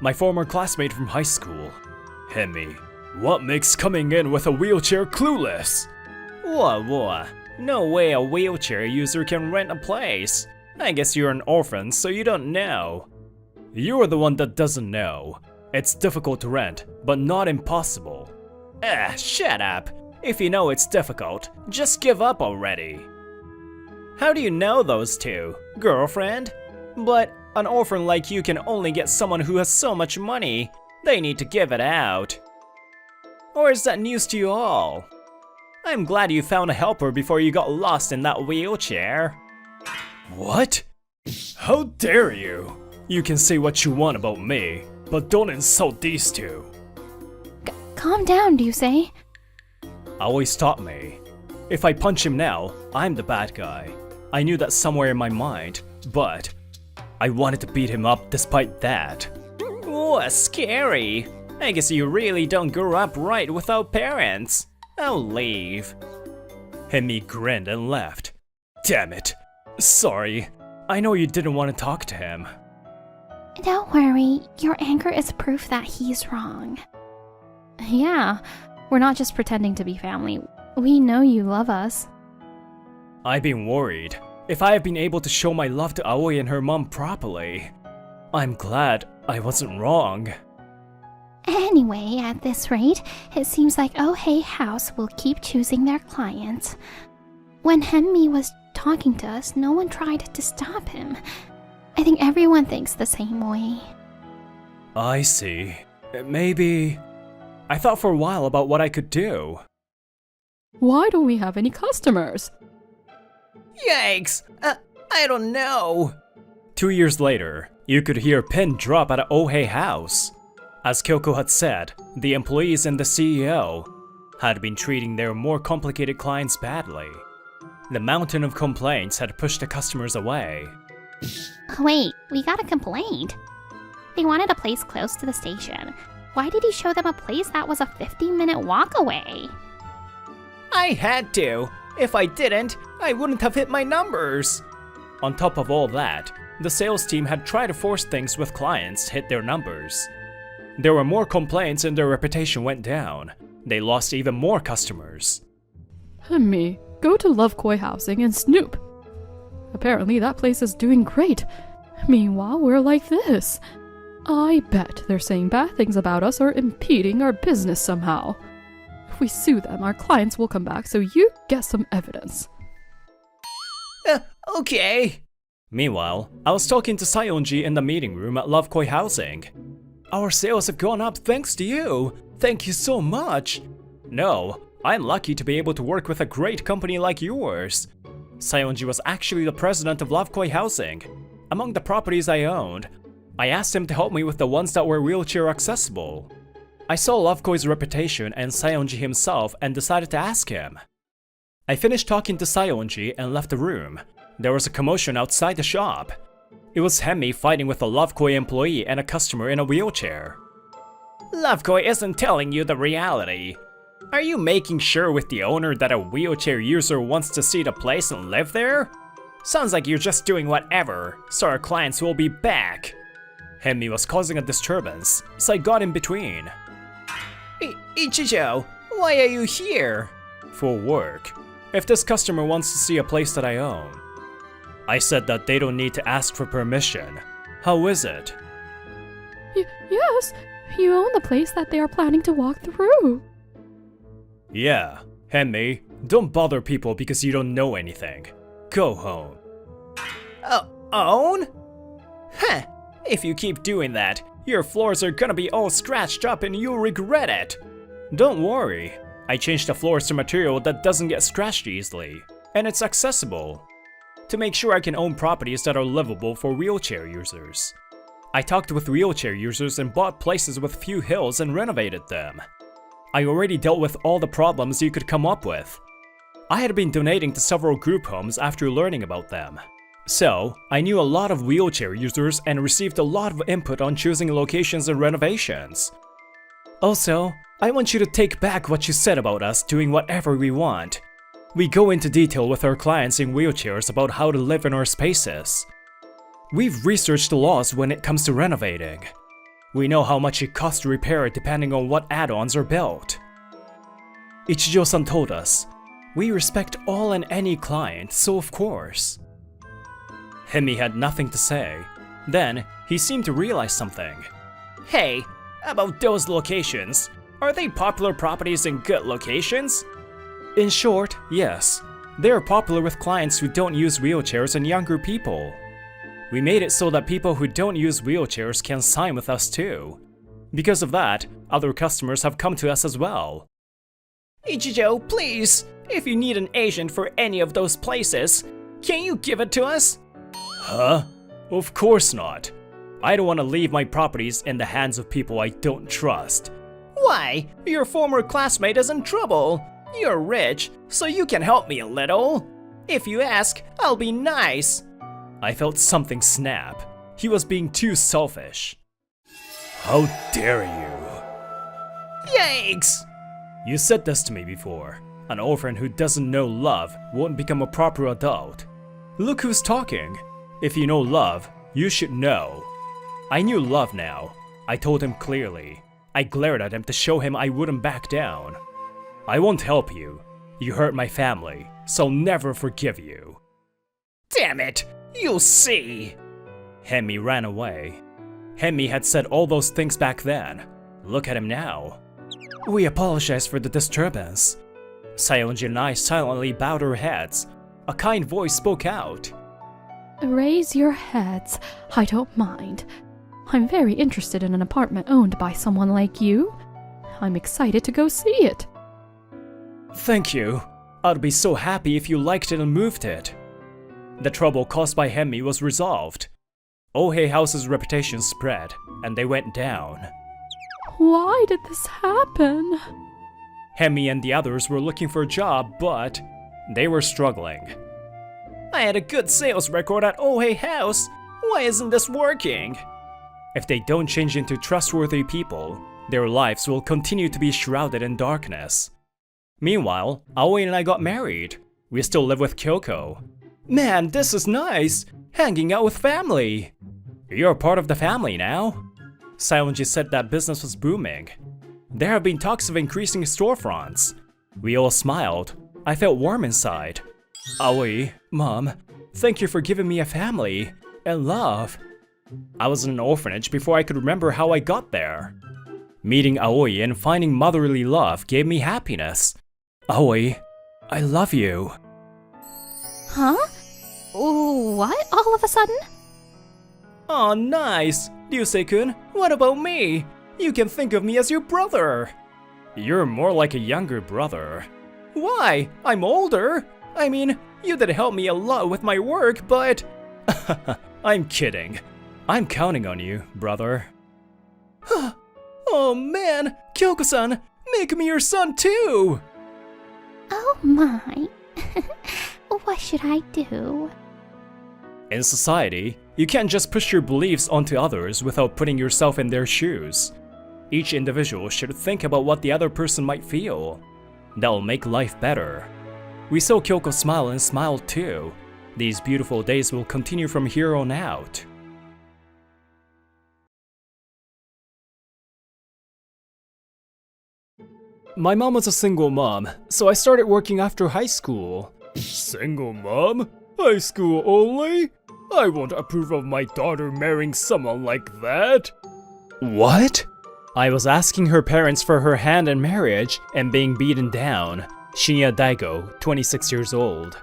Speaker 2: My former classmate from high school. Hemi, what makes coming in with a wheelchair clueless? What? No way a wheelchair user can rent a place. I guess you're an orphan, so you don't know. You're the one that doesn't know. It's difficult to rent, but not impossible. Shut up. If you know it's difficult, just give up already. How do you know those two? Girlfriend? But an orphan like you can only get someone who has so much money. They need to give it out. Or is that news to you all? I'm glad you found a helper before you got lost in that wheelchair. What? How dare you? You can say what you want about me, but don't insult these two.
Speaker 3: Calm down, Ryusei.
Speaker 2: Aoi taught me. If I punch him now, I'm the bad guy. I knew that somewhere in my mind, but I wanted to beat him up despite that. Oh, scary. I guess you really don't grow up right without parents. I'll leave. Hemi grinned and left. Damn it. Sorry. I know you didn't want to talk to him.
Speaker 3: Don't worry, your anger is proof that he's wrong. Yeah, we're not just pretending to be family. We know you love us.
Speaker 2: I've been worried. If I have been able to show my love to Aoi and her mom properly, I'm glad I wasn't wrong.
Speaker 3: Anyway, at this rate, it seems like Ohei House will keep choosing their clients. When Hemi was talking to us, no one tried to stop him. I think everyone thinks the same way.
Speaker 2: I see. Maybe... I thought for a while about what I could do.
Speaker 4: Why don't we have any customers?
Speaker 2: Yikes! I don't know. 2 years later, you could hear a pin drop at Ohei House. As Kyoko had said, the employees and the CEO had been treating their more complicated clients badly. The mountain of complaints had pushed the customers away.
Speaker 3: Wait, we got a complaint. They wanted a place close to the station. Why did he show them a place that was a 15-minute walk away?
Speaker 2: I had to. If I didn't, I wouldn't have hit my numbers. On top of all that, the sales team had tried to force things with clients to hit their numbers. There were more complaints and their reputation went down. They lost even more customers.
Speaker 4: Me, go to Love Koi Housing and snoop. Apparently that place is doing great. Meanwhile, we're like this. I bet they're saying bad things about us or impeding our business somehow. If we sue them, our clients will come back, so you get some evidence.
Speaker 2: Okay. Meanwhile, I was talking to Sayonji in the meeting room at Love Koi Housing. Our sales have gone up thanks to you. Thank you so much. No, I'm lucky to be able to work with a great company like yours. Sayonji was actually the president of Love Koi Housing. Among the properties I owned, I asked him to help me with the ones that were wheelchair accessible. I saw Love Koi's reputation and Sayonji himself and decided to ask him. I finished talking to Sayonji and left the room. There was a commotion outside the shop. It was Hemi fighting with a Love Koi employee and a customer in a wheelchair. Love Koi isn't telling you the reality. Are you making sure with the owner that a wheelchair user wants to see the place and live there? Sounds like you're just doing whatever, so our clients will be back. Hemi was causing a disturbance, so I got in between. Ichijo, why are you here? For work. If this customer wants to see a place that I own. I said that they don't need to ask for permission. How is it?
Speaker 4: Yes, you own the place that they are planning to walk through.
Speaker 2: Yeah, Hemi, don't bother people because you don't know anything. Go home. Own? Heh, if you keep doing that, your floors are gonna be all scratched up and you'll regret it. Don't worry, I changed the floors to material that doesn't get scratched easily, and it's accessible. To make sure I can own properties that are livable for wheelchair users. I talked with wheelchair users and bought places with few hills and renovated them. I already dealt with all the problems you could come up with. I had been donating to several group homes after learning about them. So, I knew a lot of wheelchair users and received a lot of input on choosing locations and renovations. Also, I want you to take back what you said about us doing whatever we want. We go into detail with our clients in wheelchairs about how to live in our spaces. We've researched the laws when it comes to renovating. We know how much it costs to repair it depending on what add-ons are built. Ichijo-san told us, we respect all and any client, so of course. Hemi had nothing to say. Then, he seemed to realize something. Hey, about those locations, are they popular properties in good locations? In short, yes. They are popular with clients who don't use wheelchairs and younger people. We made it so that people who don't use wheelchairs can sign with us too. Because of that, other customers have come to us as well. Ichijo, please, if you need an agent for any of those places, can you give it to us? Huh? Of course not. I don't want to leave my properties in the hands of people I don't trust. Why? Your former classmate is in trouble. You're rich, so you can help me a little. If you ask, I'll be nice. I felt something snap. He was being too selfish. How dare you? Yikes! You said this to me before. An orphan who doesn't know love won't become a proper adult. Look who's talking. If you know love, you should know. I knew love now. I told him clearly. I glared at him to show him I wouldn't back down. I won't help you. You hurt my family, so I'll never forgive you. Damn it! You'll see! Hemi ran away. Hemi had said all those things back then. Look at him now. We apologize for the disturbance. Sayonji and I silently bowed our heads. A kind voice spoke out.
Speaker 4: Raise your heads. I don't mind. I'm very interested in an apartment owned by someone like you. I'm excited to go see it.
Speaker 2: Thank you. I'd be so happy if you liked it and moved it. The trouble caused by Hemi was resolved. Ohei House's reputation spread, and they went down.
Speaker 4: Why did this happen?
Speaker 2: Hemi and the others were looking for a job, but they were struggling. I had a good sales record at Ohei House. Why isn't this working? If they don't change into trustworthy people, their lives will continue to be shrouded in darkness. Meanwhile, Aoi and I got married. We still live with Kyoko. Man, this is nice! Hanging out with family! You're part of the family now. Saionji said that business was booming. There have been talks of increasing storefronts. We all smiled. I felt warm inside. Aoi, Mom, thank you for giving me a family and love. I was in an orphanage before I could remember how I got there. Meeting Aoi and finding motherly love gave me happiness. Aoi, I love you.
Speaker 3: Huh? What? All of a sudden?
Speaker 2: Aw, nice! Ryusei-kun, what about me? You can think of me as your brother. You're more like a younger brother. Why? I'm older. I mean, you did help me a lot with my work, but... I'm kidding. I'm counting on you, brother. Oh man, Kyoko-san, make me your son too!
Speaker 3: Oh my. What should I do?
Speaker 2: In society, you can't just push your beliefs onto others without putting yourself in their shoes. Each individual should think about what the other person might feel. That'll make life better. We saw Kyoko smile and smiled too. These beautiful days will continue from here on out. My mom was a single mom, so I started working after high school. Single mom? High school only? I won't approve of my daughter marrying someone like that. What? I was asking her parents for her hand in marriage and being beaten down. Shinya Daigo, 26 years old.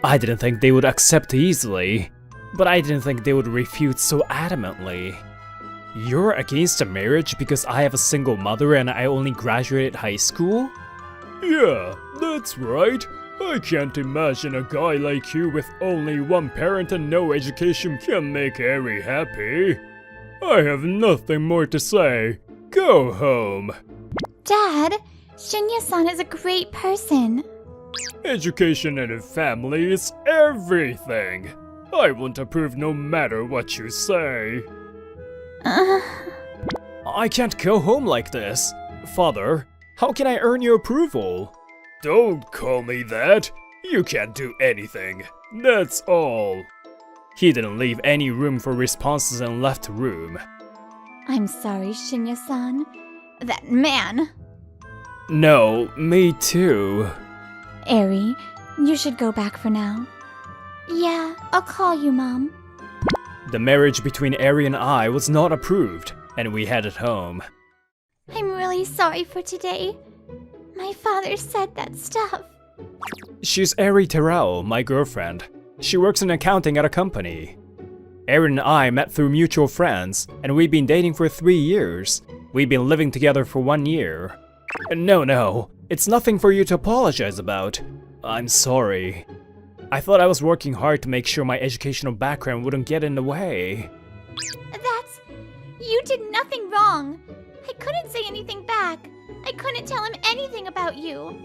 Speaker 2: I didn't think they would accept easily, but I didn't think they would refute so adamantly. You're against a marriage because I have a single mother and I only graduated high school? Yeah, that's right. I can't imagine a guy like you with only one parent and no education can make Eri happy. I have nothing more to say. Go home.
Speaker 3: Dad, Shinya-san is a great person.
Speaker 2: Education and a family is everything. I won't approve no matter what you say. I can't go home like this. Father, how can I earn your approval? Don't call me that. You can't do anything. That's all. He didn't leave any room for responses and left the room.
Speaker 3: I'm sorry, Shinya-san. That man.
Speaker 2: No, me too.
Speaker 3: Eri, you should go back for now. Yeah, I'll call you, Mom.
Speaker 2: The marriage between Eri and I was not approved, and we headed home.
Speaker 3: I'm really sorry for today. My father said that stuff.
Speaker 2: She's Eri Terao, my girlfriend. She works in accounting at a company. Eri and I met through mutual friends, and we've been dating for 3 years. We've been living together for 1 year. No, it's nothing for you to apologize about. I'm sorry. I thought I was working hard to make sure my educational background wouldn't get in the way.
Speaker 3: You did nothing wrong. I couldn't say anything back. I couldn't tell him anything about you.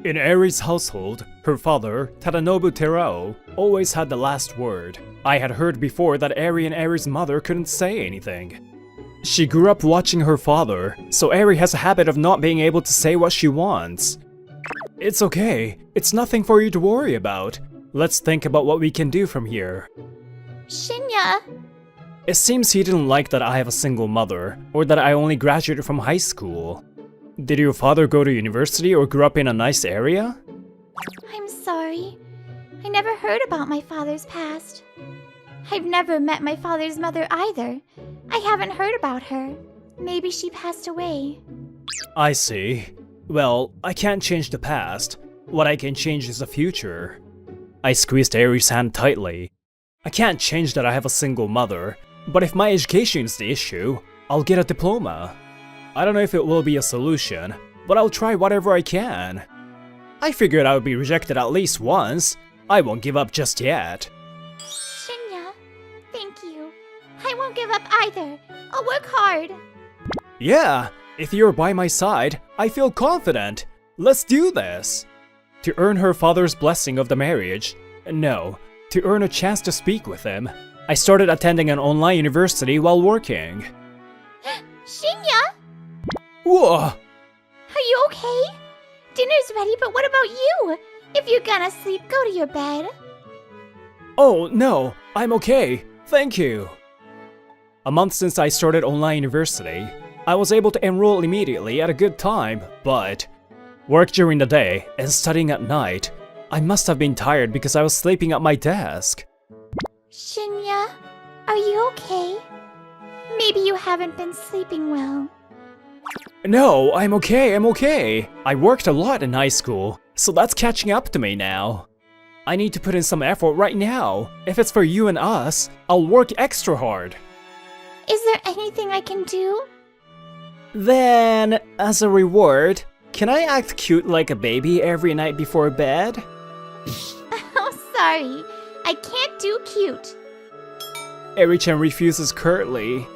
Speaker 2: In Eri's household, her father, Tadanobu Terao, always had the last word. I had heard before that Eri and Eri's mother couldn't say anything. She grew up watching her father, so Eri has a habit of not being able to say what she wants. It's okay. It's nothing for you to worry about. Let's think about what we can do from here.
Speaker 3: Shinya!
Speaker 2: It seems he didn't like that I have a single mother, or that I only graduated from high school. Did your father go to university or grew up in a nice area?
Speaker 3: I'm sorry. I never heard about my father's past. I've never met my father's mother either. I haven't heard about her. Maybe she passed away.
Speaker 2: I see. Well, I can't change the past. What I can change is the future. I squeezed Eri's hand tightly. I can't change that I have a single mother, but if my education is the issue, I'll get a diploma. I don't know if it will be a solution, but I'll try whatever I can. I figured I would be rejected at least once. I won't give up just yet.
Speaker 3: Shinya, thank you.
Speaker 1: give up either. I'll work hard.
Speaker 2: Yeah, if you're by my side, I feel confident. Let's do this. To earn her father's blessing of the marriage, no, to earn a chance to speak with him, I started attending an online university while working.
Speaker 1: Shinya,
Speaker 2: Whoa!
Speaker 1: are you okay? Dinner's ready, but what about you? If you're gonna sleep, go to your bed.
Speaker 2: Oh, no, I'm okay. Thank you. A month since I started online university, I was able to enroll immediately at a good time, but work during the day and studying at night, I must have been tired because I was sleeping at my desk.
Speaker 1: Shinya, are you okay? Maybe you haven't been sleeping well.
Speaker 2: No, I'm okay. I worked a lot in high school, so that's catching up to me now. I need to put in some effort right now. If it's for you and us, I'll work extra hard.
Speaker 1: Is there anything I can do?
Speaker 2: Then, as a reward, can I act cute like a baby every night before bed?
Speaker 1: Oh, sorry. I can't do cute.
Speaker 2: Eri-chan refuses curtly.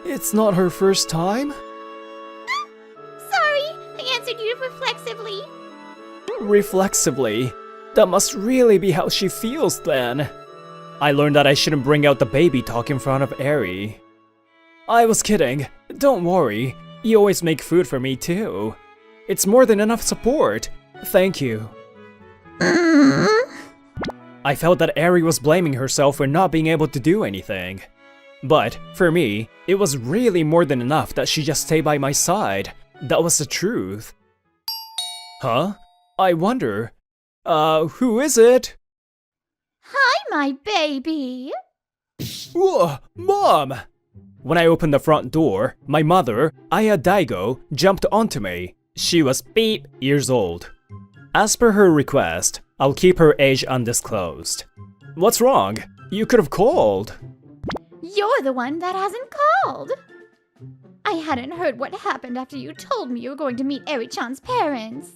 Speaker 2: It's not her first time?
Speaker 1: Sorry, I answered you reflexively.
Speaker 2: Reflexively? That must really be how she feels then. I learned that I shouldn't bring out the baby talk in front of Eri. I was kidding. Don't worry. You always make food for me too. It's more than enough support. Thank you. I felt that Eri was blaming herself for not being able to do anything. But, for me, it was really more than enough that she just stay by my side. That was the truth. Huh? I wonder. Who is it?
Speaker 1: Hi, my baby.
Speaker 2: Whoa, Mom! When I opened the front door, my mother, Aya Daigo, jumped onto me. She was beep years old. As per her request, I'll keep her age undisclosed. What's wrong? You could have called.
Speaker 1: You're the one that hasn't called. I hadn't heard what happened after you told me you were going to meet Eri-chan's parents.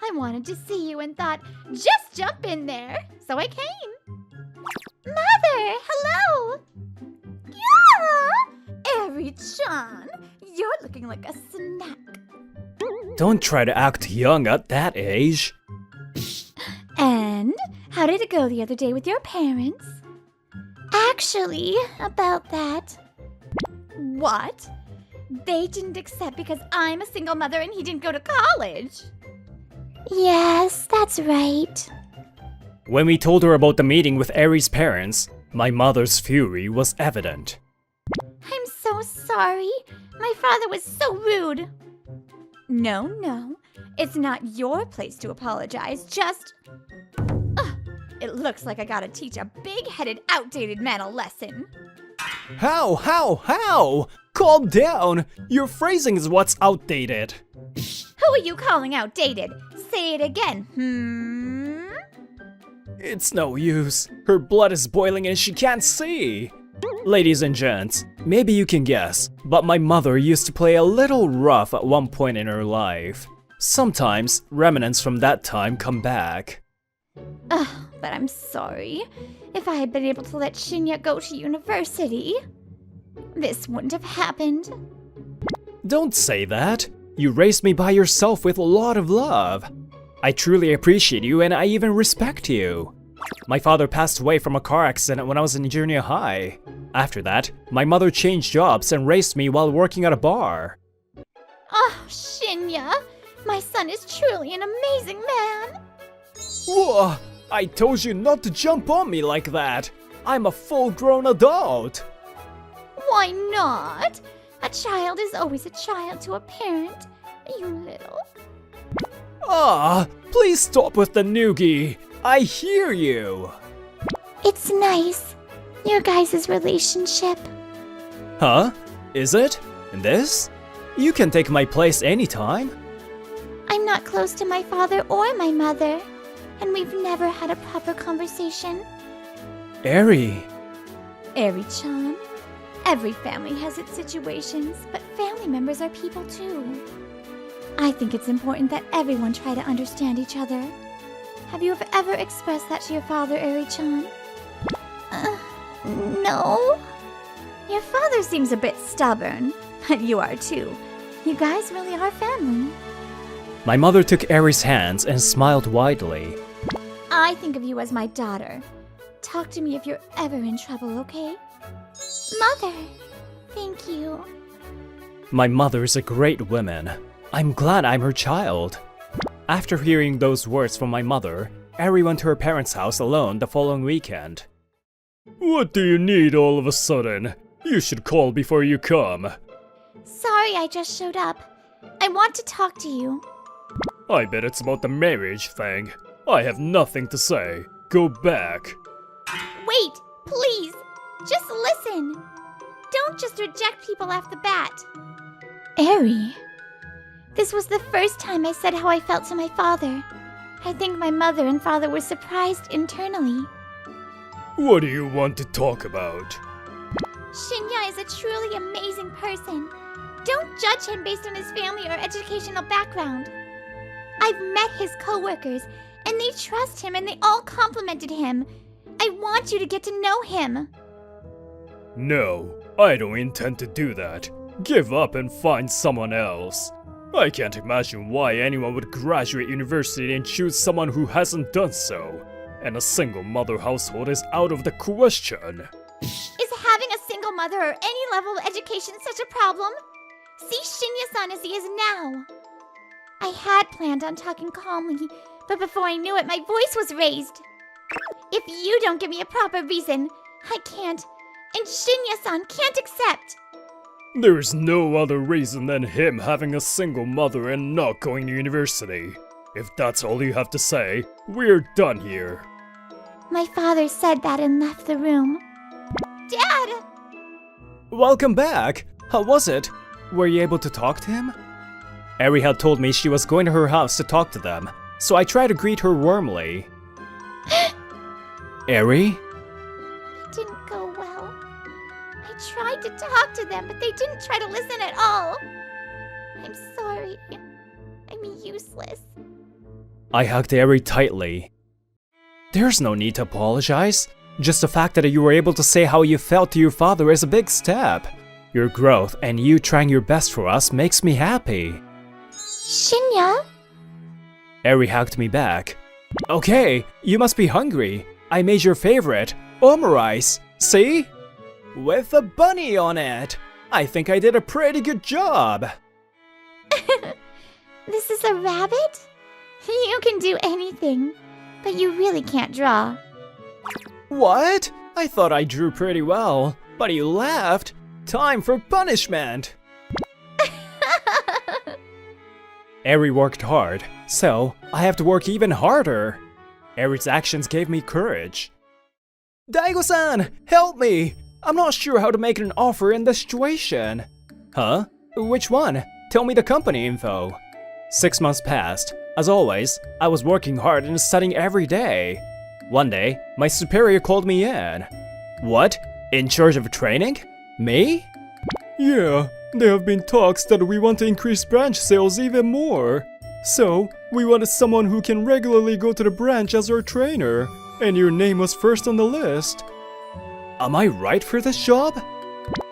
Speaker 1: I wanted to see you and thought, just jump in there. So I came. Mother, hello. Yeah! Eri-chan, you're looking like a snack.
Speaker 2: Don't try to act young at that age.
Speaker 1: And how did it go the other day with your parents? Actually, about that. What? They didn't accept because I'm a single mother and he didn't go to college. Yes, that's right.
Speaker 2: When we told her about the meeting with Eri's parents, my mother's fury was evident.
Speaker 1: I'm so sorry. My father was so rude. No. It's not your place to apologize, just... It looks like I gotta teach a big-headed, outdated man a lesson.
Speaker 2: How? Calm down! Your phrasing is what's outdated.
Speaker 1: Who are you calling outdated? Say it again,
Speaker 2: It's no use. Her blood is boiling and she can't see. Ladies and gents, maybe you can guess, but my mother used to play a little rough at one point in her life. Sometimes, remnants from that time come back.
Speaker 1: But I'm sorry. If I had been able to let Shinya go to university, this wouldn't have happened.
Speaker 2: Don't say that. You raised me by yourself with a lot of love. I truly appreciate you and I even respect you. My father passed away from a car accident when I was in junior high. After that, my mother changed jobs and raised me while working at a bar.
Speaker 1: Oh, Shinya, my son is truly an amazing man.
Speaker 2: Whoa! I told you not to jump on me like that. I'm a full-grown adult.
Speaker 1: Why not? A child is always a child to a parent, you little.
Speaker 2: Please stop with the noogie. I hear you.
Speaker 1: It's nice, your guys' relationship.
Speaker 2: Huh? Is it? This? You can take my place anytime.
Speaker 1: I'm not close to my father or my mother, and we've never had a proper conversation.
Speaker 2: Eri.
Speaker 1: Eri-chan, every family has its situations, but family members are people too. I think it's important that everyone try to understand each other. Have you ever expressed that to your father, Eri-chan? No.
Speaker 5: Your father seems a bit stubborn, but you are too. You guys really are family.
Speaker 2: My mother took Eri's hands and smiled widely.
Speaker 5: I think of you as my daughter. Talk to me if you're ever in trouble, okay? Mother, thank you.
Speaker 2: My mother's a great woman. I'm glad I'm her child. After hearing those words from my mother, Eri went to her parents' house alone the following weekend. What do you need all of a sudden? You should call before you come.
Speaker 5: Sorry I just showed up. I want to talk to you.
Speaker 2: I bet it's about the marriage thing. I have nothing to say. Go back.
Speaker 5: Wait, please. Just listen. Don't just reject people off the bat. Eri, this was the first time I said how I felt to my father. I think my mother and father were surprised internally.
Speaker 2: What do you want to talk about?
Speaker 5: Shinya is a truly amazing person. Don't judge him based on his family or educational background. I've met his coworkers, and they trust him and they all complimented him. I want you to get to know him.
Speaker 2: No, I don't intend to do that. Give up and find someone else. I can't imagine why anyone would graduate university and choose someone who hasn't done so. And a single mother household is out of the question.
Speaker 5: Is having a single mother or any level of education such a problem? See Shinya-san as he is now. I had planned on talking calmly, but before I knew it, my voice was raised. If you don't give me a proper reason, I can't, and Shinya-san can't accept.
Speaker 2: There is no other reason than him having a single mother and not going to university. If that's all you have to say, we're done here.
Speaker 5: My father said that and left the room. Dad!
Speaker 2: Welcome back! How was it? Were you able to talk to him? Eri had told me she was going to her house to talk to them, so I tried to greet her warmly. Eri?
Speaker 5: It didn't go well. I tried to talk to them, but they didn't try to listen at all. I'm sorry. I'm useless.
Speaker 2: I hugged Eri tightly. There's no need to apologize. Just the fact that you were able to say how you felt to your father is a big step. Your growth and you trying your best for us makes me happy.
Speaker 5: Shinya?
Speaker 2: Eri hugged me back. Okay, you must be hungry. I made your favorite, omurice. See? With a bunny on it. I think I did a pretty good job.
Speaker 5: This is a rabbit? You can do anything, but you really can't draw.
Speaker 2: What? I thought I drew pretty well, but you laughed. Time for punishment. Eri worked hard, so I have to work even harder. Eri's actions gave me courage. Daigo-san, help me! I'm not sure how to make an offer in this situation. Huh? Which one? Tell me the company info. 6 months passed. As always, I was working hard and studying every day. One day, my superior called me in. What? In charge of training? Me? Yeah, there have been talks that we want to increase branch sales even more. So, we wanted someone who can regularly go to the branch as our trainer, and your name was first on the list. Am I right for this job?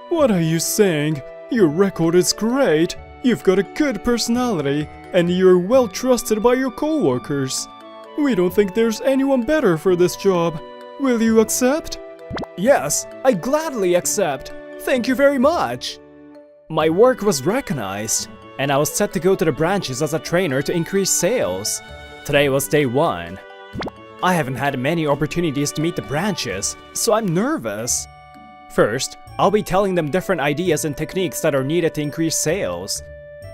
Speaker 2: What are you saying? Your record is great. You've got a good personality, and you're well trusted by your co-workers. We don't think there's anyone better for this job. Will you accept? Yes, I gladly accept. Thank you very much. My work was recognized, and I was set to go to the branches as a trainer to increase sales. Today was day 1. I haven't had many opportunities to meet the branches, so I'm nervous. First, I'll be telling them different ideas and techniques that are needed to increase sales.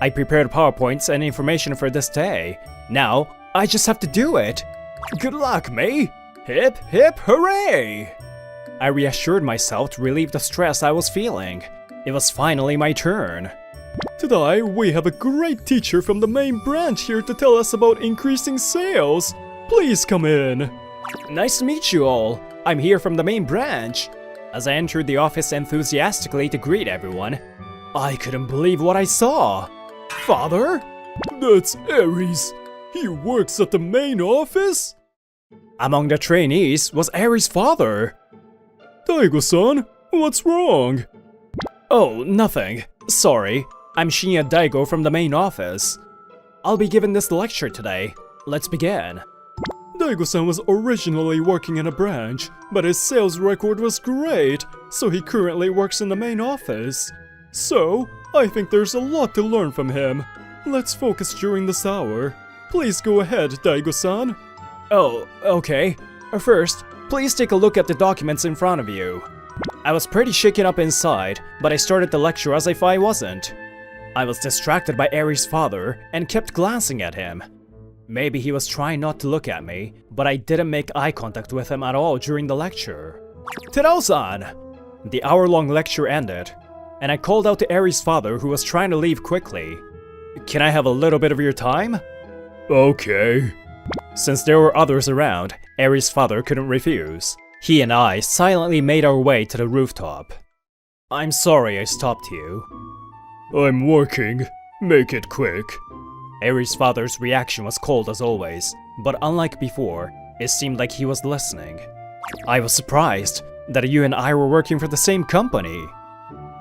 Speaker 2: I prepared PowerPoints and information for this day. Now, I just have to do it. Good luck, me! Hip hip hooray! I reassured myself to relieve the stress I was feeling. It was finally my turn. Today, we have a great teacher from the main branch here to tell us about increasing sales. Please come in. Nice to meet you all. I'm here from the main branch. As I entered the office enthusiastically to greet everyone, I couldn't believe what I saw. Father? That's Aries. He works at the main office? Among the trainees was Aries' father. Daigo-san, what's wrong? Oh, nothing. Sorry. I'm Shinya Daigo from the main office. I'll be giving this lecture today. Let's begin. Daigo-san was originally working in a branch, but his sales record was great, so he currently works in the main office. So, I think there's a lot to learn from him. Let's focus during this hour. Please go ahead, Daigo-san. Oh, okay. First, please take a look at the documents in front of you. I was pretty shaken up inside, but I started the lecture as if I wasn't. I was distracted by Eri's father and kept glancing at him. Maybe he was trying not to look at me, but I didn't make eye contact with him at all during the lecture. Terao-san! The hour-long lecture ended, and I called out to Eri's father, who was trying to leave quickly. Can I have a little bit of your time? Okay. Since there were others around, Eri's father couldn't refuse. He and I silently made our way to the rooftop. I'm sorry I stopped you. I'm working. Make it quick. Eri's father's reaction was cold as always, but unlike before, it seemed like he was listening. I was surprised that you and I were working for the same company.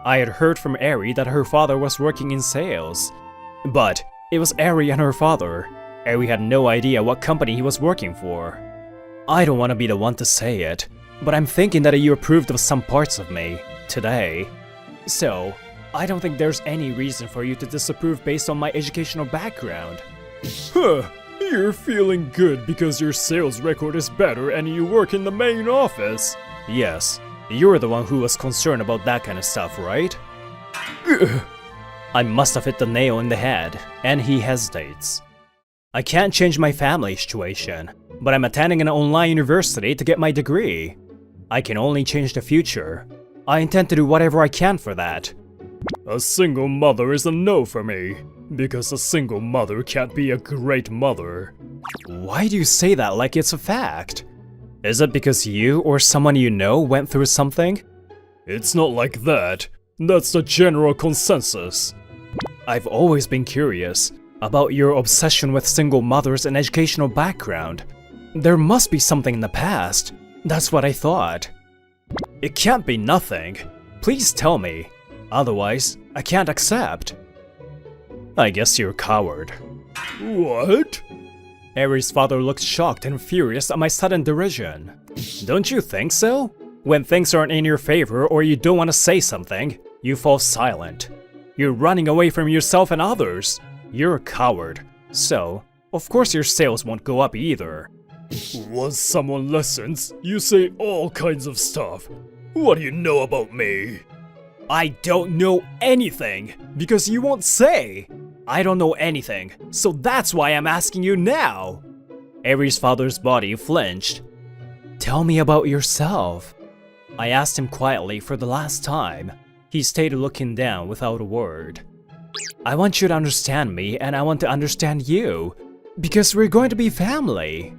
Speaker 2: I had heard from Eri that her father was working in sales, but it was Eri and her father. Eri had no idea what company he was working for. I don't want to be the one to say it, but I'm thinking that you approved of some parts of me today. So, I don't think there's any reason for you to disapprove based on my educational background. Huh, you're feeling good because your sales record is better and you work in the main office. Yes, you're the one who was concerned about that kind of stuff, right? I must have hit the nail in the head, and he hesitates. I can't change my family situation, but I'm attending an online university to get my degree. I can only change the future. I intend to do whatever I can for that. A single mother is a no for me, because a single mother can't be a great mother. Why do you say that like it's a fact? Is it because you or someone you know went through something? It's not like that. That's the general consensus. I've always been curious about your obsession with single mothers and educational background. There must be something in the past. That's what I thought. It can't be nothing. Please tell me. Otherwise, I can't accept. I guess you're a coward. What? Eri's father looked shocked and furious at my sudden derision. Don't you think so? When things aren't in your favor or you don't want to say something, you fall silent. You're running away from yourself and others. You're a coward. So, of course your sales won't go up either. Once someone listens, you say all kinds of stuff. What do you know about me? I don't know anything, because you won't say. I don't know anything, so that's why I'm asking you now. Eri's father's body flinched. Tell me about yourself. I asked him quietly for the last time. He stayed looking down without a word. I want you to understand me, and I want to understand you, because we're going to be family.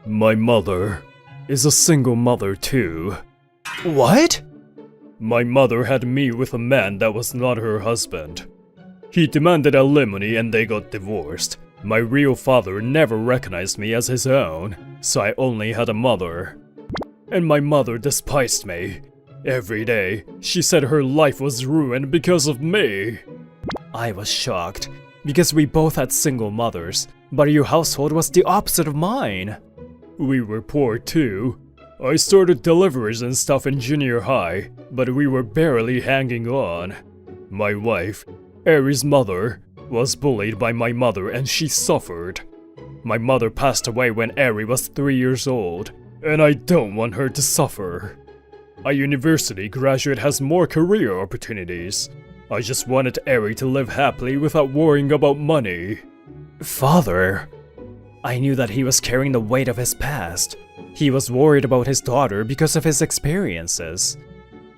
Speaker 2: My mother is a single mother too. What? My mother had me with a man that was not her husband. He demanded alimony and they got divorced. My real father never recognized me as his own, so I only had a mother. And my mother despised me. Every day, she said her life was ruined because of me. I was shocked, because we both had single mothers, but your household was the opposite of mine. We were poor too. I started deliveries and stuff in junior high, but we were barely hanging on. My wife, Eri's mother, was bullied by my mother and she suffered. My mother passed away when Eri was 3 years old, and I don't want her to suffer. A university graduate has more career opportunities. I just wanted Eri to live happily without worrying about money. Father, I knew that he was carrying the weight of his past. He was worried about his daughter because of his experiences.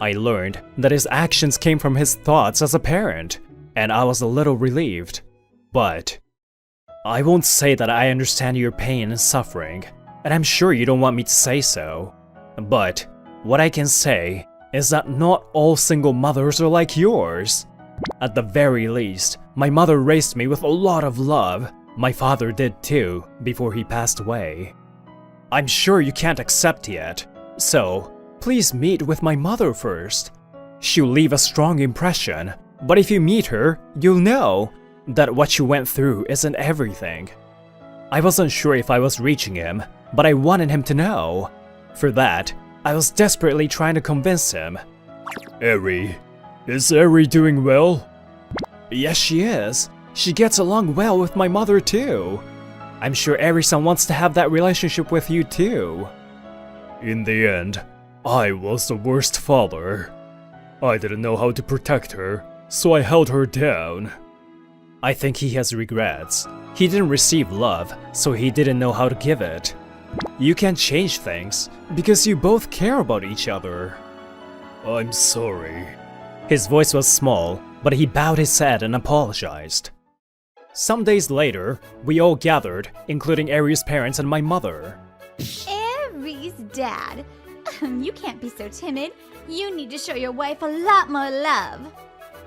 Speaker 2: I learned that his actions came from his thoughts as a parent, and I was a little relieved. But I won't say that I understand your pain and suffering, and I'm sure you don't want me to say so. But what I can say is that not all single mothers are like yours. At the very least, my mother raised me with a lot of love. My father did too, before he passed away. I'm sure you can't accept yet, so please meet with my mother first. She'll leave a strong impression, but if you meet her, you'll know that what you went through isn't everything. I wasn't sure if I was reaching him, but I wanted him to know. For that, I was desperately trying to convince him. Eri, is Eri doing well? Yes, she is. She gets along well with my mother too. I'm sure Eri-san wants to have that relationship with you too. In the end, I was the worst father. I didn't know how to protect her, so I held her down. I think he has regrets. He didn't receive love, so he didn't know how to give it. You can change things, because you both care about each other. I'm sorry. His voice was small, but he bowed his head and apologized. Some days later, we all gathered, including Eri's parents and my mother.
Speaker 5: Aries' dad. You can't be so timid. You need to show your wife a lot more love.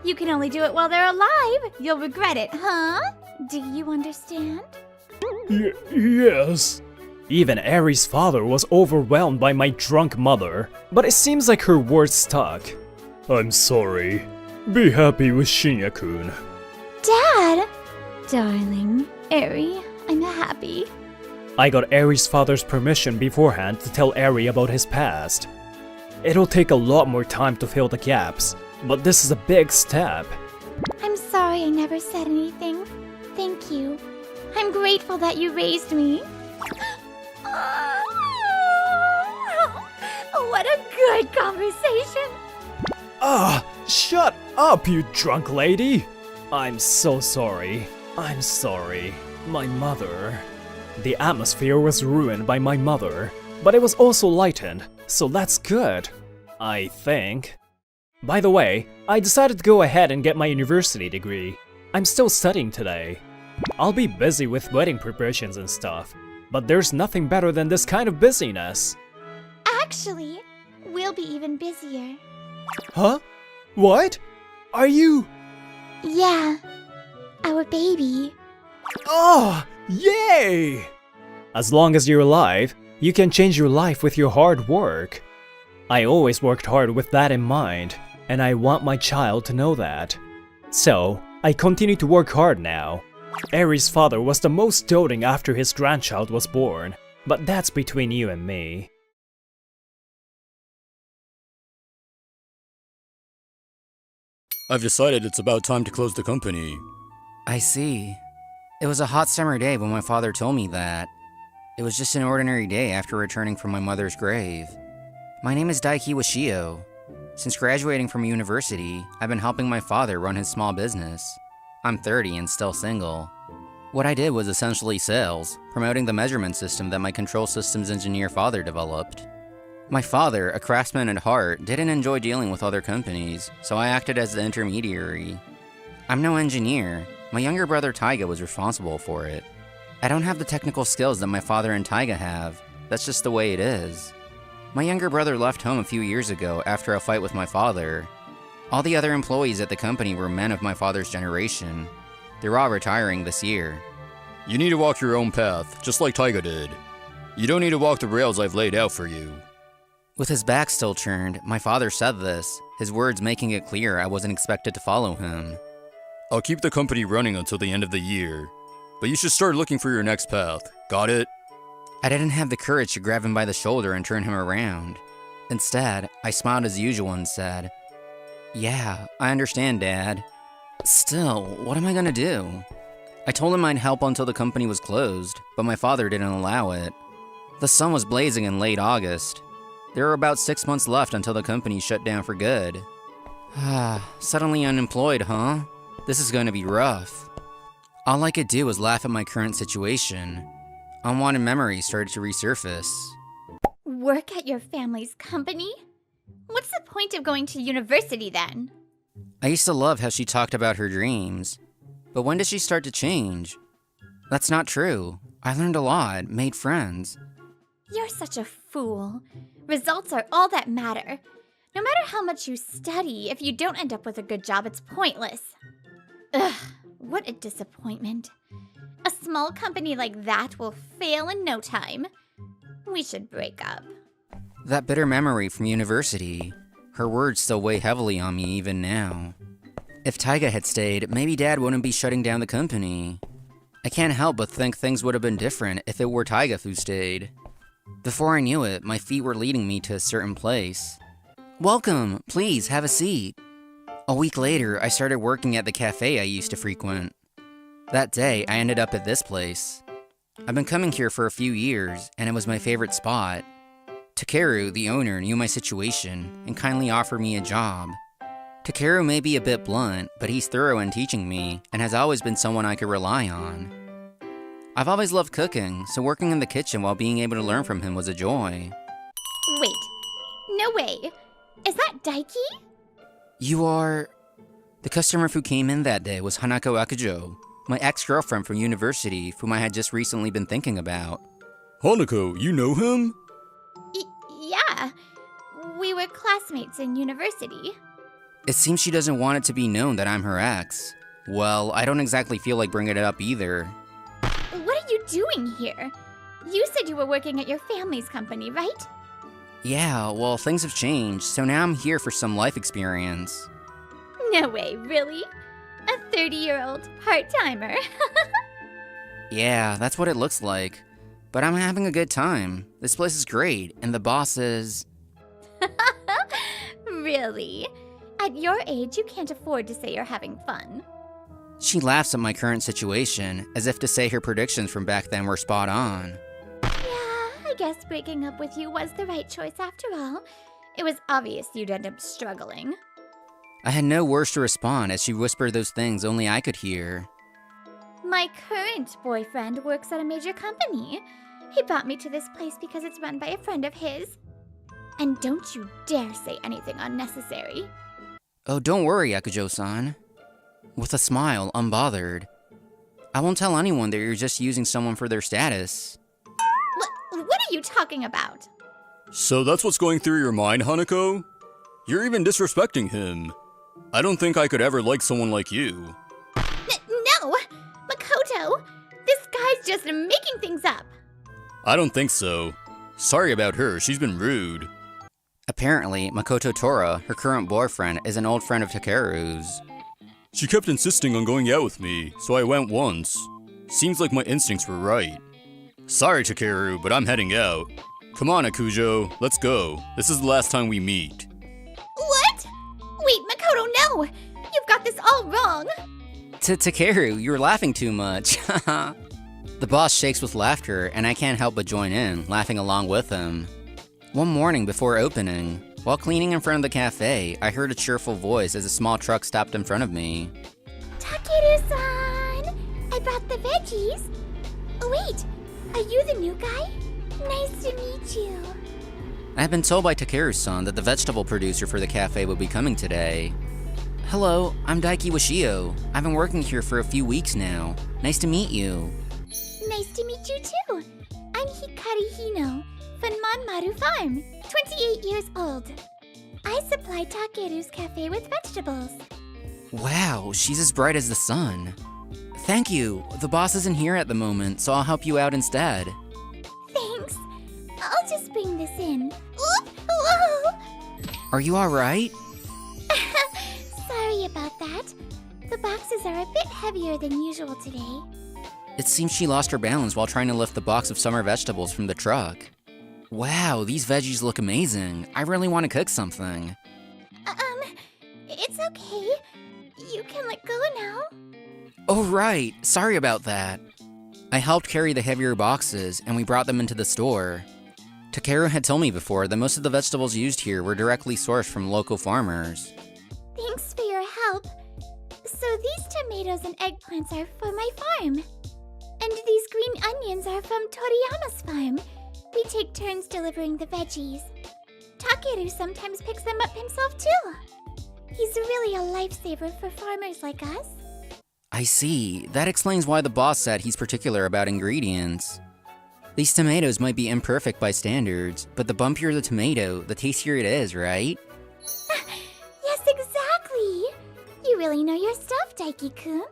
Speaker 5: You can only do it while they're alive. You'll regret it, huh? Do you understand?
Speaker 2: Yes. Even Eri's father was overwhelmed by my drunk mother, but it seems like her words stuck. I'm sorry. Be happy with Shinya-kun.
Speaker 5: Dad! Darling, Eri, I'm happy.
Speaker 2: I got Eri's father's permission beforehand to tell Eri about his past. It'll take a lot more time to fill the gaps, but this is a big step.
Speaker 5: I'm sorry I never said anything. Thank you. I'm grateful that you raised me. What a good conversation.
Speaker 2: Shut up, you drunk lady! I'm so sorry. I'm sorry. My mother. The atmosphere was ruined by my mother, but it was also lightened, so that's good. I think. By the way, I decided to go ahead and get my university degree. I'm still studying today. I'll be busy with wedding preparations and stuff, but there's nothing better than this kind of busyness.
Speaker 5: Actually, we'll be even busier.
Speaker 2: Huh? What? Are you?
Speaker 5: Yeah, our baby.
Speaker 2: Oh, yay! As long as you're alive, you can change your life with your hard work. I always worked hard with that in mind, and I want my child to know that. So, I continue to work hard now. Eri's father was the most doting after his grandchild was born, but that's between you and me.
Speaker 6: I've decided it's about time to close the company.
Speaker 7: I see. It was a hot summer day when my father told me that. It was just an ordinary day after returning from my mother's grave. My name is Daiki Washio. Since graduating from university, I've been helping my father run his small business. I'm 30 and still single. What I did was essentially sales, promoting the measurement system that my control systems engineer father developed. My father, a craftsman at heart, didn't enjoy dealing with other companies, so I acted as the intermediary. I'm no engineer. My younger brother Taiga was responsible for it. I don't have the technical skills that my father and Taiga have. That's just the way it is. My younger brother left home a few years ago after a fight with my father. All the other employees at the company were men of my father's generation. They're all retiring this year.
Speaker 6: You need to walk your own path, just like Taiga did. You don't need to walk the rails I've laid out for you.
Speaker 7: With his back still turned, my father said this, his words making it clear I wasn't expected to follow him.
Speaker 6: I'll keep the company running until the end of the year, but you should start looking for your next path. Got it?
Speaker 7: I didn't have the courage to grab him by the shoulder and turn him around. Instead, I smiled as usual and said, "Yeah, I understand, Dad. Still, what am I gonna do?" I told him I'd help until the company was closed, but my father didn't allow it. The sun was blazing in late August. There were about 6 months left until the company shut down for good. Suddenly unemployed, huh? This is going to be rough. All I could do was laugh at my current situation. Unwanted memories started to resurface.
Speaker 5: Work at your family's company? What's the point of going to university then?
Speaker 7: I used to love how she talked about her dreams. But when did she start to change? That's not true. I learned a lot, made friends.
Speaker 5: You're such a fool. Results are all that matter. No matter how much you study, if you don't end up with a good job, it's pointless. Ugh, what a disappointment. A small company like that will fail in no time. We should break up.
Speaker 7: That bitter memory from university. Her words still weigh heavily on me even now. If Taiga had stayed, maybe Dad wouldn't be shutting down the company. I can't help but think things would have been different if it were Taiga who stayed. Before I knew it, my feet were leading me to a certain place. Welcome, please have a seat. A week later, I started working at the cafe I used to frequent. That day, I ended up at this place. I've been coming here for a few years, and it was my favorite spot. Takeru, the owner, knew my situation and kindly offered me a job. Takeru may be a bit blunt, but he's thorough in teaching me and has always been someone I could rely on. I've always loved cooking, so working in the kitchen while being able to learn from him was a joy.
Speaker 5: Wait, no way. Is that Daiki?
Speaker 7: You are... The customer who came in that day was Hanako Akujo, my ex-girlfriend from university whom I had just recently been thinking about.
Speaker 6: Hanako, you know him?
Speaker 5: Yeah. We were classmates in university.
Speaker 7: It seems she doesn't want it to be known that I'm her ex. Well, I don't exactly feel like bringing it up either.
Speaker 5: What are you doing here? You said you were working at your family's company, right?
Speaker 7: Yeah, well, things have changed, so now I'm here for some life experience.
Speaker 5: No way, really? A 30-year-old part-timer.
Speaker 7: Yeah, that's what it looks like. But I'm having a good time. This place is great, and the boss is...
Speaker 5: Really? At your age, you can't afford to say you're having fun.
Speaker 7: She laughs at my current situation, as if to say her predictions from back then were spot on.
Speaker 5: Yeah, I guess breaking up with you was the right choice after all. It was obvious you'd end up struggling.
Speaker 7: I had no words to respond as she whispered those things only I could hear.
Speaker 5: My current boyfriend works at a major company. He brought me to this place because it's run by a friend of his. And don't you dare say anything unnecessary.
Speaker 7: Oh, don't worry, Akujo-san. With a smile, unbothered. I won't tell anyone that you're just using someone for their status.
Speaker 5: What are you talking about?
Speaker 6: So that's what's going through your mind, Hanako? You're even disrespecting him. I don't think I could ever like someone like you.
Speaker 5: No! Makoto! This guy's just making things up.
Speaker 6: I don't think so. Sorry about her, she's been rude.
Speaker 7: Apparently, Makoto Tora, her current boyfriend, is an old friend of Takeru's.
Speaker 6: She kept insisting on going out with me, so I went once. Seems like my instincts were right. Sorry, Takeru, but I'm heading out. Come on, Akujo, let's go. This is the last time we meet.
Speaker 5: What? Wait, Makoto, no! You've got this all wrong!
Speaker 7: Takeru, you're laughing too much. The boss shakes with laughter, and I can't help but join in, laughing along with him. One morning before opening, while cleaning in front of the cafe, I heard a cheerful voice as a small truck stopped in front of me.
Speaker 5: Takeru-san! I brought the veggies. Oh, wait, are you the new guy? Nice to meet you.
Speaker 7: I had been told by Takeru-san that the vegetable producer for the cafe would be coming today. Hello, I'm Daiki Washio. I've been working here for a few weeks now. Nice to meet you.
Speaker 5: Nice to meet you too. I'm Hikari Hino from Manmaru Farm, 28 years old. I supply Takeru's cafe with vegetables.
Speaker 7: Wow, she's as bright as the sun. Thank you. The boss isn't here at the moment, so I'll help you out instead.
Speaker 5: Thanks. I'll just bring this in. Oop! Whoa!
Speaker 7: Are you alright?
Speaker 5: Sorry about that. The boxes are a bit heavier than usual today.
Speaker 7: It seems she lost her balance while trying to lift the box of summer vegetables from the truck. Wow, these veggies look amazing. I really want to cook something.
Speaker 5: It's okay. You can let go now.
Speaker 7: Oh right, sorry about that. I helped carry the heavier boxes, and we brought them into the store. Takeru had told me before that most of the vegetables used here were directly sourced from local farmers.
Speaker 5: Thanks for your help. So these tomatoes and eggplants are for my farm. And these green onions are from Toriyama's farm. We take turns delivering the veggies. Takeru sometimes picks them up himself too. He's really a lifesaver for farmers like us.
Speaker 7: I see. That explains why the boss said he's particular about ingredients. These tomatoes might be imperfect by standards, but the bumpier the tomato, the tastier it is, right?
Speaker 5: Yes, exactly. You really know your stuff, Daiki-kun.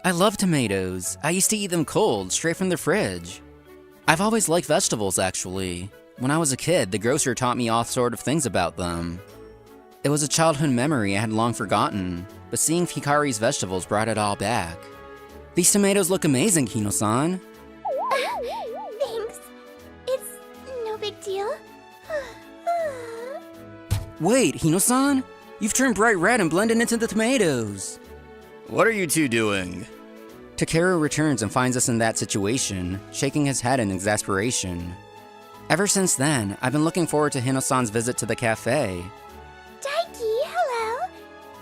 Speaker 7: I love tomatoes. I used to eat them cold, straight from the fridge. I've always liked vegetables, actually. When I was a kid, the grocer taught me all sort of things about them. It was a childhood memory I had long forgotten, but seeing Hikari's vegetables brought it all back. These tomatoes look amazing, Hino-san.
Speaker 5: Thanks. It's no big deal.
Speaker 7: Wait, Hino-san? You've turned bright red and blended into the tomatoes.
Speaker 6: What are you two doing?
Speaker 7: Takeru returns and finds us in that situation, shaking his head in exasperation. Ever since then, I've been looking forward to Hino-san's visit to the cafe.
Speaker 5: Daiki, hello.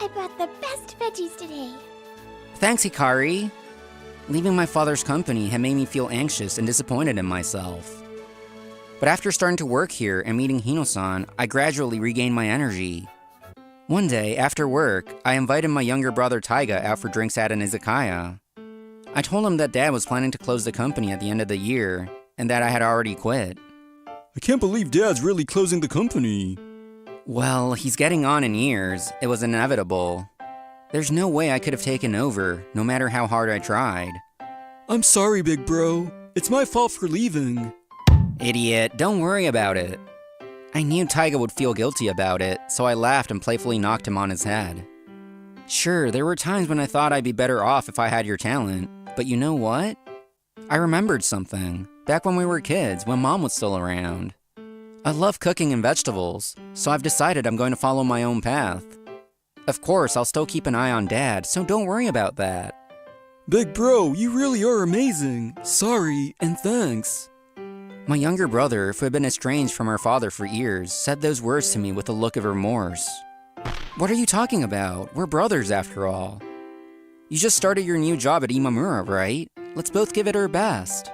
Speaker 5: I brought the best veggies today.
Speaker 7: Thanks, Hikari. Leaving my father's company had made me feel anxious and disappointed in myself. But after starting to work here and meeting Hino-san, I gradually regained my energy. One day, after work, I invited my younger brother Taiga out for drinks at an izakaya. I told him that Dad was planning to close the company at the end of the year, and that I had already quit.
Speaker 6: I can't believe Dad's really closing the company.
Speaker 7: Well, he's getting on in years. It was inevitable. There's no way I could have taken over, no matter how hard I tried.
Speaker 6: I'm sorry, big bro. It's my fault for leaving.
Speaker 7: Idiot, don't worry about it. I knew Taiga would feel guilty about it, so I laughed and playfully knocked him on his head. Sure, there were times when I thought I'd be better off if I had your talent, but you know what? I remembered something, back when we were kids, when Mom was still around. I love cooking and vegetables, so I've decided I'm going to follow my own path. Of course, I'll still keep an eye on Dad, so don't worry about that.
Speaker 6: Big bro, you really are amazing. Sorry, and thanks.
Speaker 7: My younger brother, who had been estranged from our father for years, said those words to me with a look of remorse. What are you talking about? We're brothers after all. You just started your new job at Imamura, right? Let's both give it our best.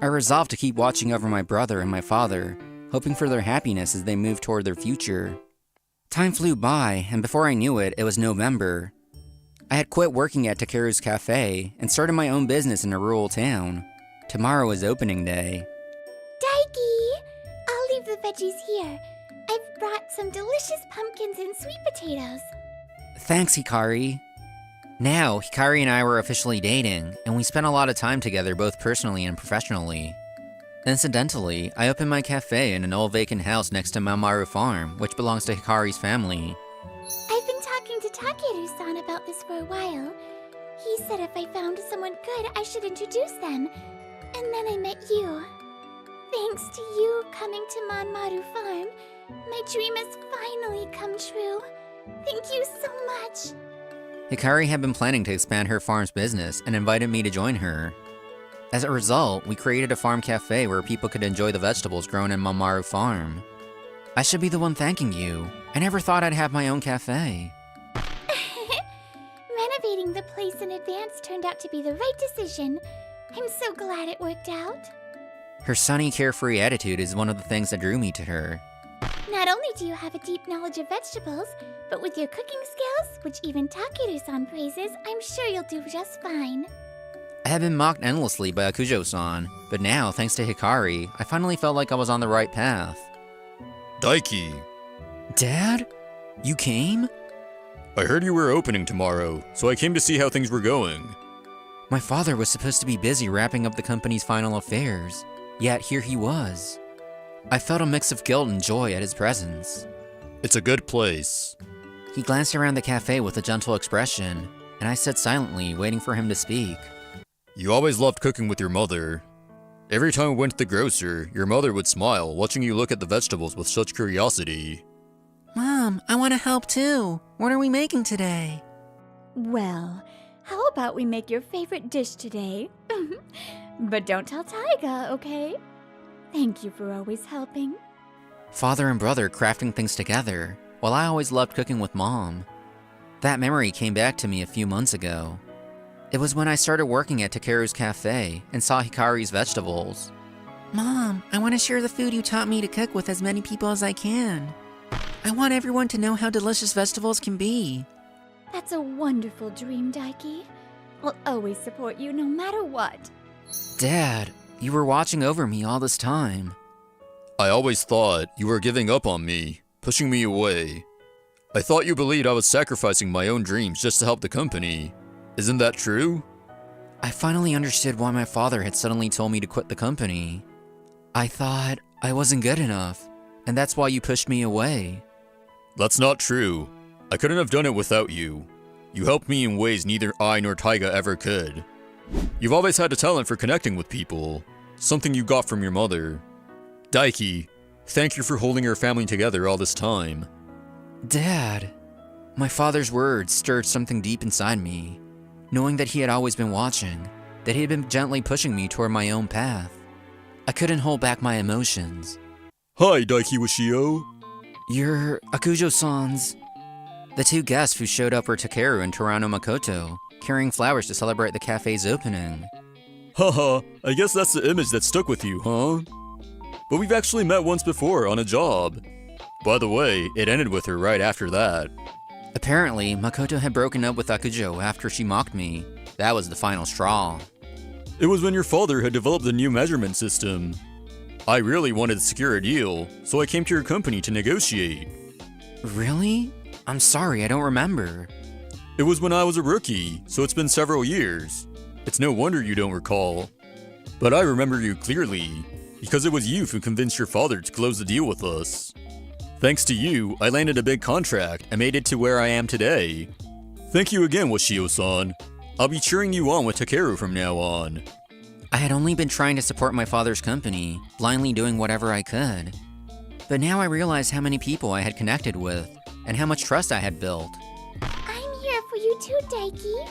Speaker 7: I resolved to keep watching over my brother and my father, hoping for their happiness as they moved toward their future. Time flew by, and before I knew it, it was November. I had quit working at Takeru's cafe and started my own business in a rural town. Tomorrow is opening day.
Speaker 5: Daiki, I'll leave the veggies here. I've brought some delicious pumpkins and sweet potatoes.
Speaker 7: Thanks, Hikari. Now, Hikari and I were officially dating, and we spent a lot of time together both personally and professionally. Incidentally, I opened my cafe in an old vacant house next to Mamoru Farm, which belongs to Hikari's family.
Speaker 5: I've been talking to Takeru-san about this for a while. He said if I found someone good, I should introduce them. And then I met you. Thanks to you coming to Mamoru Farm, my dream has finally come true. Thank you so much.
Speaker 7: Hikari had been planning to expand her farm's business and invited me to join her. As a result, we created a farm cafe where people could enjoy the vegetables grown in Mamoru Farm. I should be the one thanking you. I never thought I'd have my own cafe.
Speaker 5: Renovating the place in advance turned out to be the right decision. I'm so glad it worked out.
Speaker 7: Her sunny, carefree attitude is one of the things that drew me to her.
Speaker 5: Not only do you have a deep knowledge of vegetables, but with your cooking skills, which even Takeru-san praises, I'm sure you'll do just fine.
Speaker 7: I had been mocked endlessly by Akujo-san, but now, thanks to Hikari, I finally felt like I was on the right path.
Speaker 6: Daiki,
Speaker 7: Dad? You came?
Speaker 6: I heard you were opening tomorrow, so I came to see how things were going.
Speaker 7: My father was supposed to be busy wrapping up the company's final affairs, yet here he was. I felt a mix of guilt and joy at his presence.
Speaker 6: It's a good place.
Speaker 7: He glanced around the cafe with a gentle expression, and I sat silently, waiting for him to speak.
Speaker 6: You always loved cooking with your mother. Every time we went to the grocer, your mother would smile, watching you look at the vegetables with such curiosity.
Speaker 7: Mom, I want to help too. What are we making today?
Speaker 8: Well, how about we make your favorite dish today? But don't tell Taiga, okay? Thank you for always helping.
Speaker 7: Father and brother crafting things together, while I always loved cooking with Mom. That memory came back to me a few months ago. It was when I started working at Takeru's cafe and saw Hikari's vegetables. Mom, I want to share the food you taught me to cook with as many people as I can. I want everyone to know how delicious vegetables can be.
Speaker 8: That's a wonderful dream, Daiki. I'll always support you no matter what.
Speaker 7: Dad, you were watching over me all this time.
Speaker 6: I always thought you were giving up on me, pushing me away. I thought you believed I was sacrificing my own dreams just to help the company. Isn't that true?
Speaker 7: I finally understood why my father had suddenly told me to quit the company. I thought I wasn't good enough, and that's why you pushed me away.
Speaker 6: That's not true. I couldn't have done it without you. You helped me in ways neither I nor Taiga ever could. You've always had a talent for connecting with people, something you got from your mother. Daiki, thank you for holding our family together all this time.
Speaker 7: Dad. My father's words stirred something deep inside me, knowing that he had always been watching, that he had been gently pushing me toward my own path. I couldn't hold back my emotions.
Speaker 6: Hi, Daiki Washio.
Speaker 7: You're Akujo-san's. The two guests who showed up were Takeru and Torano Makoto, carrying flowers to celebrate the cafe's opening.
Speaker 6: Haha, I guess that's the image that stuck with you, huh? But we've actually met once before on a job. By the way, it ended with her right after that.
Speaker 7: Apparently, Makoto had broken up with Akujo after she mocked me. That was the final straw.
Speaker 6: It was when your father had developed a new measurement system. I really wanted to secure a deal, so I came to your company to negotiate.
Speaker 7: Really? I'm sorry, I don't remember.
Speaker 6: It was when I was a rookie, so it's been several years. It's no wonder you don't recall. But I remember you clearly, because it was you who convinced your father to close the deal with us. Thanks to you, I landed a big contract and made it to where I am today. Thank you again, Washio-san. I'll be cheering you on with Takeru from now on.
Speaker 7: I had only been trying to support my father's company, blindly doing whatever I could. But now I realized how many people I had connected with, and how much trust I had built.
Speaker 5: I'm here for you too, Daiki.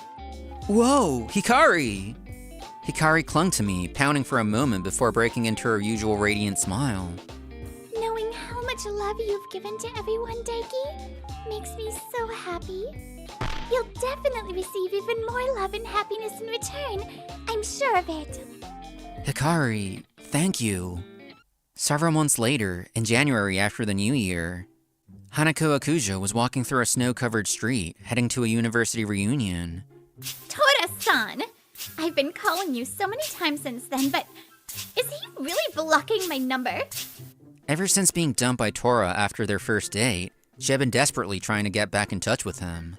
Speaker 7: Whoa, Hikari! Hikari clung to me, pounding for a moment before breaking into her usual radiant smile.
Speaker 5: Knowing how much love you've given to everyone, Daiki, makes me so happy. You'll definitely receive even more love and happiness in return. I'm sure of it.
Speaker 7: Hikari, thank you. Several months later, in January after the new year, Hanako Akujo was walking through a snow-covered street, heading to a university reunion.
Speaker 5: Tora-san! I've been calling you so many times since then, but is he really blocking my number?
Speaker 7: Ever since being dumped by Tora after their first date, she had been desperately trying to get back in touch with him.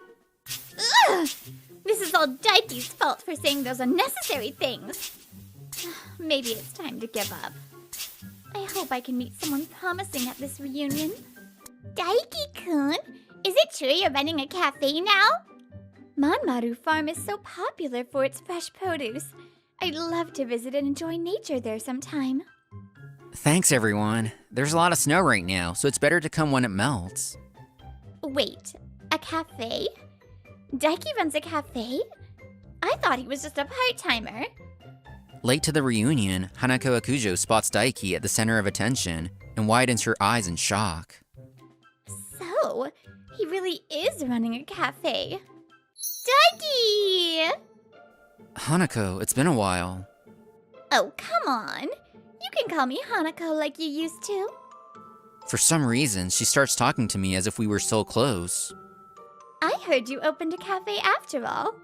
Speaker 5: Ugh! This is all Daiki's fault for saying those unnecessary things. Maybe it's time to give up. I hope I can meet someone promising at this reunion. Daiki-kun, is it true you're running a cafe now? Manmaru Farm is so popular for its fresh produce. I'd love to visit and enjoy nature there sometime.
Speaker 7: Thanks, everyone. There's a lot of snow right now, so it's better to come when it melts.
Speaker 5: Wait, a cafe? Daiki runs a cafe? I thought he was just a part-timer.
Speaker 7: Late to the reunion, Hanako Akujo spots Daiki at the center of attention and widens her eyes in shock.
Speaker 5: So, he really is running a cafe. Daiki!
Speaker 7: Hanako, it's been a while.
Speaker 5: Oh, come on. You can call me Hanako like you used to.
Speaker 7: For some reason, she starts talking to me as if we were so close.
Speaker 5: I heard you opened a cafe after all.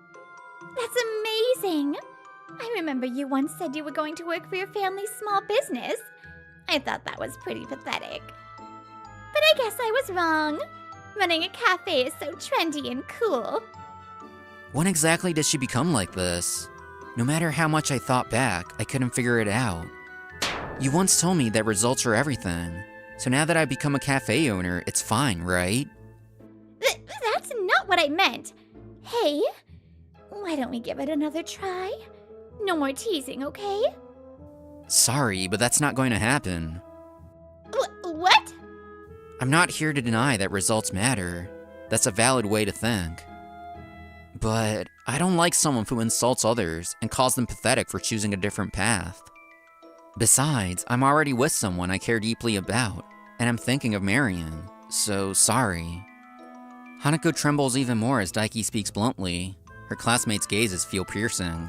Speaker 5: That's amazing. I remember you once said you were going to work for your family's small business. I thought that was pretty pathetic. But I guess I was wrong. Running a cafe is so trendy and cool.
Speaker 7: When exactly did she become like this? No matter how much I thought back, I couldn't figure it out. You once told me that results are everything. So now that I've become a cafe owner, it's fine, right?
Speaker 5: That's not what I meant. Hey, why don't we give it another try? No more teasing, okay?
Speaker 7: Sorry, but that's not going to happen.
Speaker 5: What?
Speaker 7: I'm not here to deny that results matter. That's a valid way to think. But I don't like someone who insults others and calls them pathetic for choosing a different path. Besides, I'm already with someone I care deeply about, and I'm thinking of marrying, so sorry. Hanako trembles even more as Daiki speaks bluntly. Her classmates' gazes feel piercing.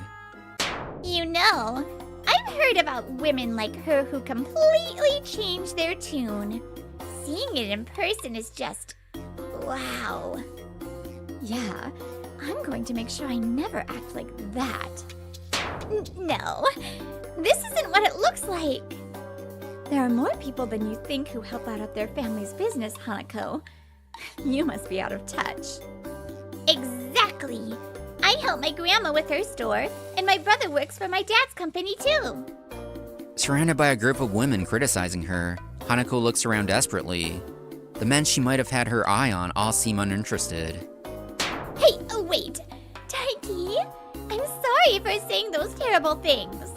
Speaker 5: You know, I've heard about women like her who completely change their tune. Seeing it in person is just, wow. Yeah, I'm going to make sure I never act like that. No, this isn't what it looks like. There are more people than you think who help out at their family's business, Hanako. You must be out of touch. Exactly. I help my grandma with her store, and my brother works for my dad's company too.
Speaker 7: Surrounded by a group of women criticizing her, Hanako looks around desperately. The men she might have had her eye on all seem uninterested.
Speaker 5: Hey, wait. Taiki, I'm sorry for saying those terrible things.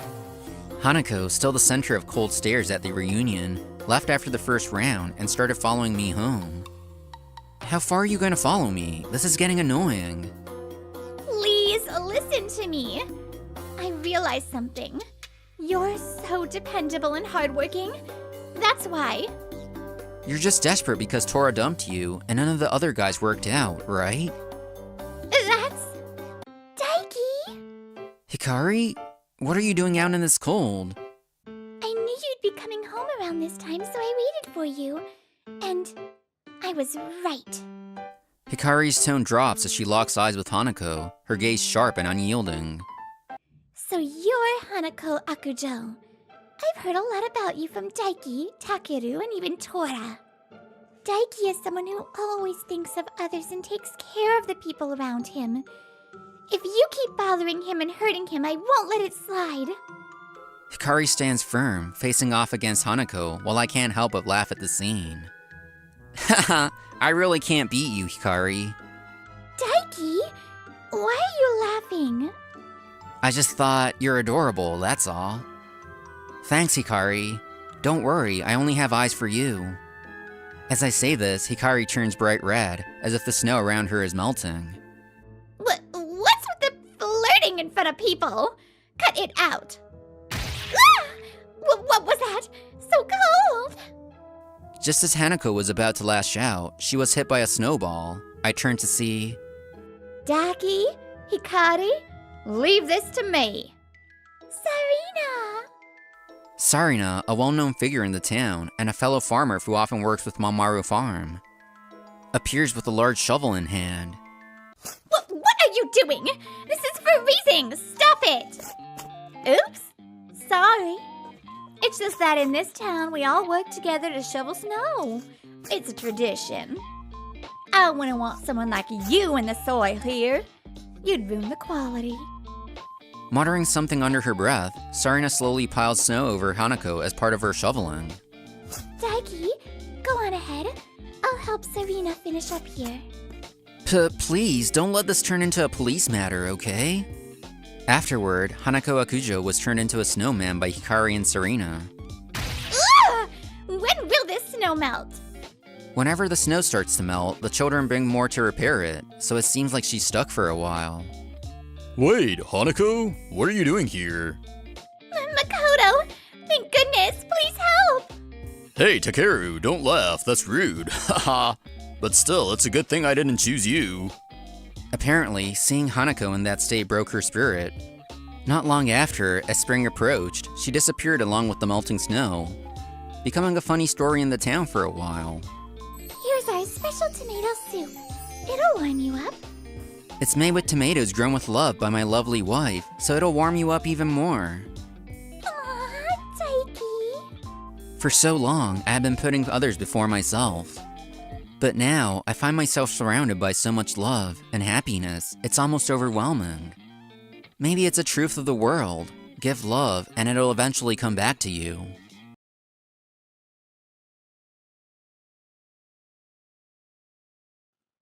Speaker 7: Hanako, still the center of cold stares at the reunion, left after the first round and started following me home. How far are you going to follow me? This is getting annoying.
Speaker 5: Please listen to me. I realized something. You're so dependable and hardworking. That's why.
Speaker 7: You're just desperate because Tora dumped you and none of the other guys worked out, right?
Speaker 5: That's... Daiki!
Speaker 7: Hikari, what are you doing out in this cold?
Speaker 5: I knew you'd be coming home around this time, so I waited for you. And I was right.
Speaker 7: Hikari's tone drops as she locks eyes with Hanako, her gaze sharp and unyielding.
Speaker 5: So you're Hanako Akujo. I've heard a lot about you from Daiki, Takeru, and even Tora. Daiki is someone who always thinks of others and takes care of the people around him. If you keep bothering him and hurting him, I won't let it slide.
Speaker 7: Hikari stands firm, facing off against Hanako, while I can't help but laugh at the scene. Haha, I really can't beat you, Hikari.
Speaker 5: Daiki? Why are you laughing?
Speaker 7: I just thought you're adorable, that's all. Thanks, Hikari. Don't worry, I only have eyes for you. As I say this, Hikari turns bright red, as if the snow around her is melting.
Speaker 5: What's with the flirting in front of people? Cut it out. Ah! What was that? So cold!
Speaker 7: Just as Hanako was about to lash out, she was hit by a snowball. I turned to see...
Speaker 5: Daki, Hikari, leave this to me. Sarina!
Speaker 7: Sarina, a well-known figure in the town, and a fellow farmer who often works with Mamoru Farm, appears with a large shovel in hand.
Speaker 5: What are you doing? This is freezing! Stop it! Oops. Sorry. It's just that in this town, we all work together to shovel snow. It's a tradition. I wouldn't want someone like you in the soil here. You'd ruin the quality.
Speaker 7: Muttering something under her breath, Sarina slowly piles snow over Hanako as part of her shoveling.
Speaker 5: Daiki, go on ahead. I'll help Sarina finish up here.
Speaker 7: Please, don't let this turn into a police matter, okay? Afterward, Hanako Akujo was turned into a snowman by Hikari and Sarina.
Speaker 5: Ugh! When will this snow melt?
Speaker 7: Whenever the snow starts to melt, the children bring more to repair it, so it seems like she's stuck for a while.
Speaker 6: Wait, Hanako? What are you doing here?
Speaker 5: Makoto! Thank goodness! Please help!
Speaker 6: Hey, Takeru, don't laugh, that's rude. Haha. But still, it's a good thing I didn't choose you.
Speaker 7: Apparently, seeing Hanako in that state broke her spirit. Not long after, as spring approached, she disappeared along with the melting snow, becoming a funny story in the town for a while.
Speaker 5: Here's our special tomato soup. It'll warm you up.
Speaker 7: It's made with tomatoes grown with love by my lovely wife, so it'll warm you up even more.
Speaker 5: Aww, Taiki.
Speaker 7: For so long, I've been putting others before myself. But now, I find myself surrounded by so much love and happiness, it's almost overwhelming. Maybe it's a truth of the world. Give love, and it'll eventually come back to you.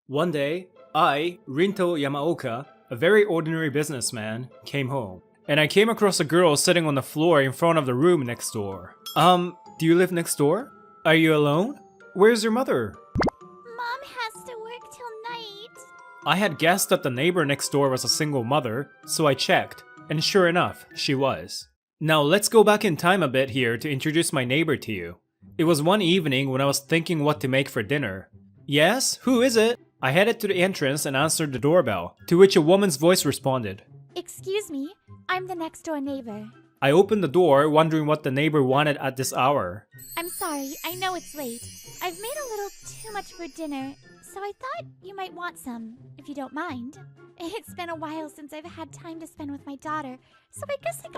Speaker 2: One day, I, Rinto Yamaoka, a very ordinary businessman, came home. And I came across a girl sitting on the floor in front of the room next door. Do you live next door? Are you alone? Where's your mother?
Speaker 5: Mom has to work till night.
Speaker 2: I had guessed that the neighbor next door was a single mother, so I checked, and sure enough, she was. Now let's go back in time a bit here to introduce my neighbor to you. It was one evening when I was thinking what to make for dinner. Yes, who is it? I headed to the entrance and answered the doorbell, to which a woman's voice responded.
Speaker 5: Excuse me, I'm the next door neighbor.
Speaker 2: I opened the door, wondering what the neighbor wanted at this hour.
Speaker 5: I'm sorry, I know it's late. I've made a little too much for dinner, so I thought you might want some, if you don't mind. It's been a while since I've had time to spend with my daughter, so I guess I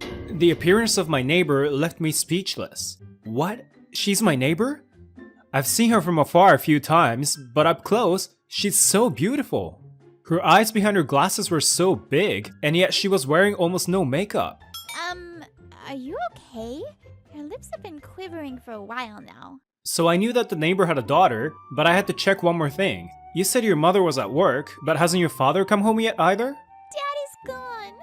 Speaker 5: could...
Speaker 2: The appearance of my neighbor left me speechless. What? She's my neighbor? I've seen her from afar a few times, but up close, she's so beautiful. Her eyes behind her glasses were so big, and yet she was wearing almost no makeup.
Speaker 5: Are you okay? Your lips have been quivering for a while now.
Speaker 2: So I knew that the neighbor had a daughter, but I had to check one more thing. You said your mother was at work, but hasn't your father come home yet either?
Speaker 5: Daddy's gone.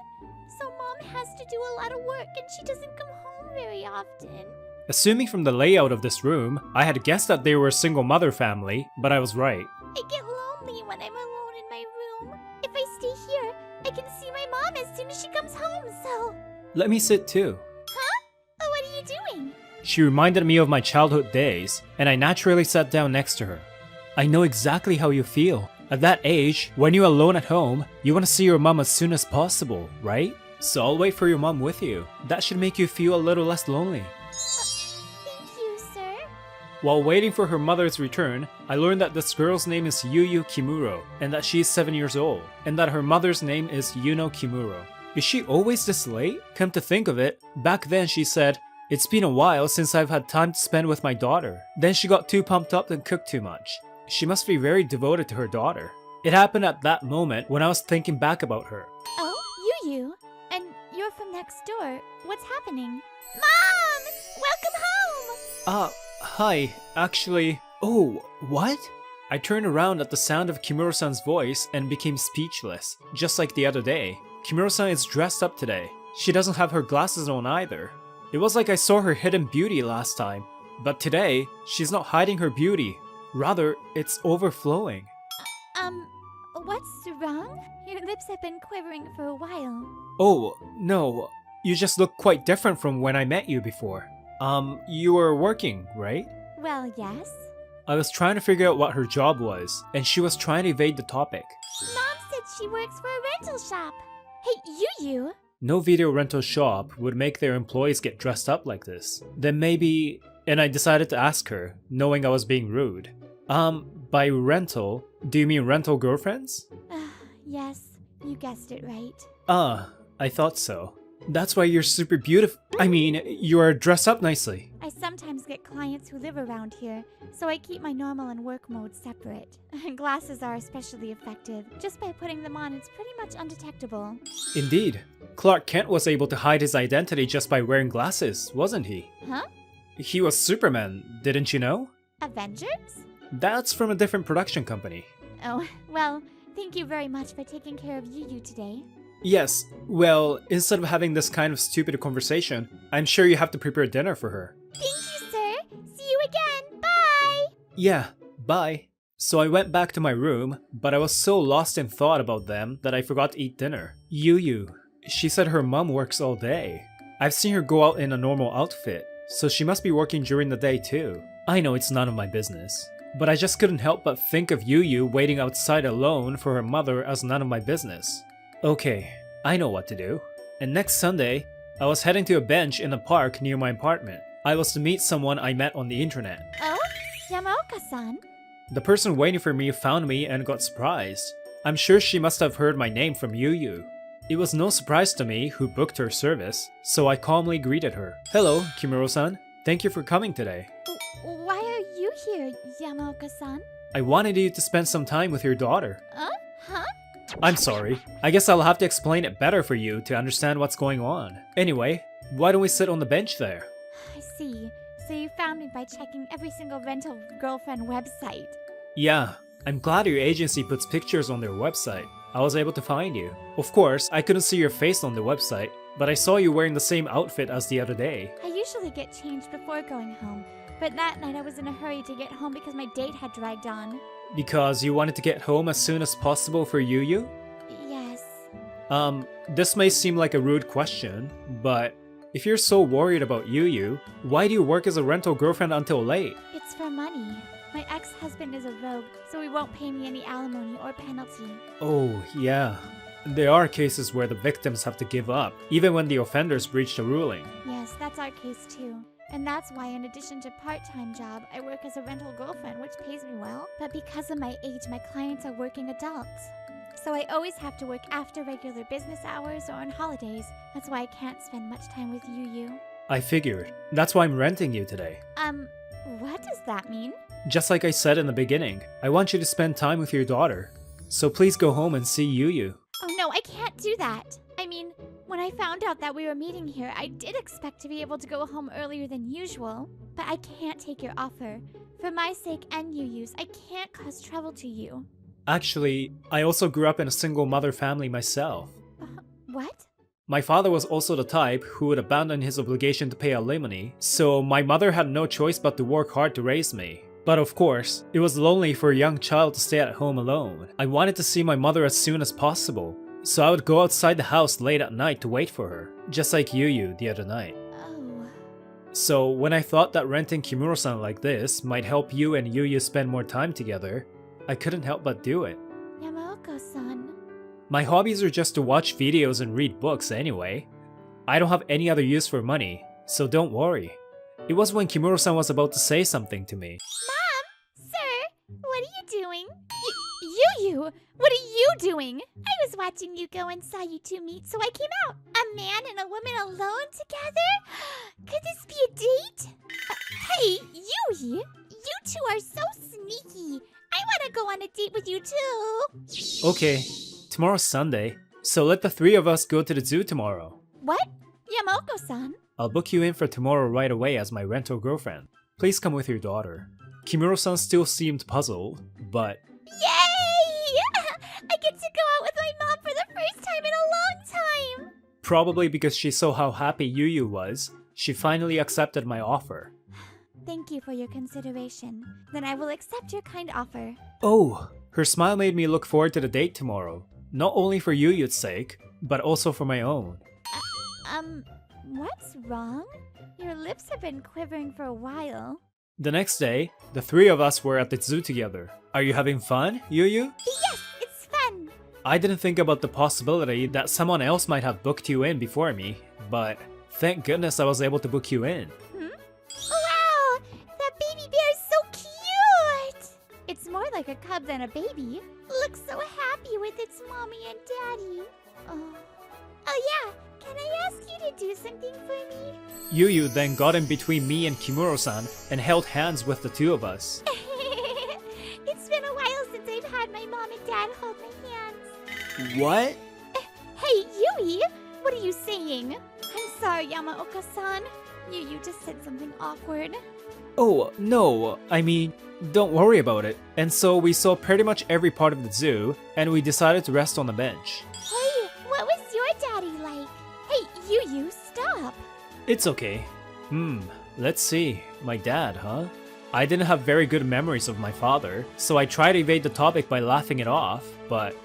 Speaker 5: So Mom has to do a lot of work and she doesn't come home very often.
Speaker 2: Assuming from the layout of this room, I had guessed that they were a single mother family, but I was right.
Speaker 5: I get lonely when I'm alone in my room. If I stay here, I can see my mom as soon as she comes home, so...
Speaker 2: Let me sit too.
Speaker 5: Huh? Oh, what are you doing?
Speaker 2: She reminded me of my childhood days, and I naturally sat down next to her. I know exactly how you feel. At that age, when you're alone at home, you want to see your mom as soon as possible, right? So I'll wait for your mom with you. That should make you feel a little less lonely.
Speaker 5: Thank you, sir.
Speaker 2: While waiting for her mother's return, I learned that this girl's name is Yuyu Kimuro, and that she is 7 years old, and that her mother's name is Yuno Kimuro. Is she always this late? Come to think of it, back then she said, "It's been a while since I've had time to spend with my daughter." Then she got too pumped up and cooked too much. She must be very devoted to her daughter. It happened at that moment when I was thinking back about her.
Speaker 5: Oh, you. And you're from next door. What's happening? Mom! Welcome home!
Speaker 2: Hi, actually... Oh, what? I turned around at the sound of Kimuro-san's voice and became speechless, just like the other day. Kimuro-san is dressed up today. She doesn't have her glasses on either. It was like I saw her hidden beauty last time, but today, she's not hiding her beauty. Rather, it's overflowing.
Speaker 5: What's wrong? Your lips have been quivering for a while.
Speaker 2: Oh, no. You just look quite different from when I met you before. You were working, right?
Speaker 5: Well, yes.
Speaker 2: I was trying to figure out what her job was, and she was trying to evade the topic.
Speaker 5: Mom said she works for a rental shop. Hey, you.
Speaker 2: No video rental shop would make their employees get dressed up like this. Then maybe... And I decided to ask her, knowing I was being rude. By rental, do you mean rental girlfriends?
Speaker 5: Yes, you guessed it right.
Speaker 2: I thought so. That's why you're super beautiful. I mean, you are dressed up nicely.
Speaker 5: I sometimes get clients who live around here, so I keep my normal and work mode separate. Glasses are especially effective. Just by putting them on, it's pretty much undetectable.
Speaker 2: Indeed. Clark Kent was able to hide his identity just by wearing glasses, wasn't he?
Speaker 5: Huh?
Speaker 2: He was Superman, didn't you know?
Speaker 5: Avengers?
Speaker 2: That's from a different production company.
Speaker 5: Oh, well, thank you very much for taking care of Yu today.
Speaker 2: Yes, well, instead of having this kind of stupid conversation, I'm sure you have to prepare dinner for her.
Speaker 5: Thank you, sir. See you again. Bye!
Speaker 2: Yeah, bye. So I went back to my room, but I was so lost in thought about them that I forgot to eat dinner. Yuyu, she said her mom works all day. I've seen her go out in a normal outfit, so she must be working during the day too. I know it's none of my business, but I just couldn't help but think of Yuyu waiting outside alone for her mother as none of my business. Okay, I know what to do. And next Sunday, I was heading to a bench in a park near my apartment. I was to meet someone I met on the internet.
Speaker 5: Oh? Yamaoka-san?
Speaker 2: The person waiting for me found me and got surprised. I'm sure she must have heard my name from Yuyu. It was no surprise to me who booked her service, so I calmly greeted her. Hello, Kimuro-san. Thank you for coming today.
Speaker 5: Why are you here, Yamaoka-san?
Speaker 2: I wanted you to spend some time with your daughter.
Speaker 5: Huh?
Speaker 2: I'm sorry. I guess I'll have to explain it better for you to understand what's going on. Anyway, why don't we sit on the bench there?
Speaker 5: I see. So you found me by checking every single rental girlfriend website.
Speaker 2: Yeah, I'm glad your agency puts pictures on their website. I was able to find you. Of course, I couldn't see your face on the website, but I saw you wearing the same outfit as the other day.
Speaker 5: I usually get changed before going home, but that night I was in a hurry to get home because my date had dragged on.
Speaker 2: Because you wanted to get home as soon as possible for Yuyu?
Speaker 5: Yes.
Speaker 2: This may seem like a rude question, but if you're so worried about Yuyu, why do you work as a rental girlfriend until late?
Speaker 5: It's for money. My ex-husband is a rogue, so he won't pay me any alimony or penalty.
Speaker 2: Oh, yeah. There are cases where the victims have to give up, even when the offenders breach the ruling.
Speaker 5: Yes, that's our case too. And that's why, in addition to part-time job, I work as a rental girlfriend, which pays me well. But because of my age, my clients are working adults. So I always have to work after regular business hours or on holidays. That's why I can't spend much time with Yuyu.
Speaker 2: I figured. That's why I'm renting you today.
Speaker 5: What does that mean?
Speaker 2: Just like I said in the beginning, I want you to spend time with your daughter. So please go home and see Yuyu.
Speaker 5: Oh no, I can't do that. I mean, When I found out that we were meeting here, I did expect to be able to go home earlier than usual. But I can't take your offer. For my sake and Yuyu's, I can't cause trouble to you.
Speaker 2: Actually, I also grew up in a single mother family myself.
Speaker 5: What?
Speaker 2: My father was also the type who would abandon his obligation to pay alimony, so my mother had no choice but to work hard to raise me. But of course, it was lonely for a young child to stay at home alone. I wanted to see my mother as soon as possible, so I would go outside the house late at night to wait for her, just like Yuyu the other night.
Speaker 5: Oh.
Speaker 2: So when I thought that renting Kimuro-san like this might help you and Yuyu spend more time together, I couldn't help but do it.
Speaker 5: Yamaoka-san.
Speaker 2: My hobbies are just to watch videos and read books anyway. I don't have any other use for money, so don't worry. It was when Kimuro-san was about to say something to me.
Speaker 5: Mom! Sir! What are you doing? Yuyu! What are you doing? I was watching you go and saw you two meet, so I came out. A man and a woman alone together? Could this be a date? Hey, Yui! You two are so sneaky. I want to go on a date with you too.
Speaker 2: Okay, tomorrow's Sunday, so let the three of us go to the zoo tomorrow.
Speaker 5: What? Yamaoka-san?
Speaker 2: I'll book you in for tomorrow right away as my rental girlfriend. Please come with your daughter. Kimuro-san still seemed puzzled, but...
Speaker 5: Yay! I get to go out with my mom for the first time in a long time!
Speaker 2: Probably because she saw how happy Yuyu was, she finally accepted my offer.
Speaker 5: Thank you for your consideration. Then I will accept your kind offer.
Speaker 2: Oh, her smile made me look forward to the date tomorrow. Not only for Yuyu's sake, but also for my own.
Speaker 5: What's wrong? Your lips have been quivering for a while.
Speaker 2: The next day, the three of us were at the zoo together. Are you having fun, Yuyu?
Speaker 5: Yes, it's fun!
Speaker 2: I didn't think about the possibility that someone else might have booked you in before me, but thank goodness I was able to book you in.
Speaker 5: Wow! That baby bear is so cute! It's more like a cub than a baby. Looks so happy with its mommy and daddy. Oh yeah, can I ask you to do something for me?
Speaker 2: Yuyu then got in between me and Kimuro-san and held hands with the two of us.
Speaker 5: It's been a while since I've had my mom and dad hold my hands.
Speaker 2: What?
Speaker 5: Hey, Yui! What are you saying? I'm sorry, Yamaoka-san. You just said something awkward.
Speaker 2: Oh, no, I mean, don't worry about it. And so we saw pretty much every part of the zoo, and we decided to rest on the bench.
Speaker 5: Hey, what was your daddy like? Hey, Yuyu, stop!
Speaker 2: It's okay. Let's see. My dad, huh? I didn't have very good memories of my father, so I tried to evade the topic by laughing it off, but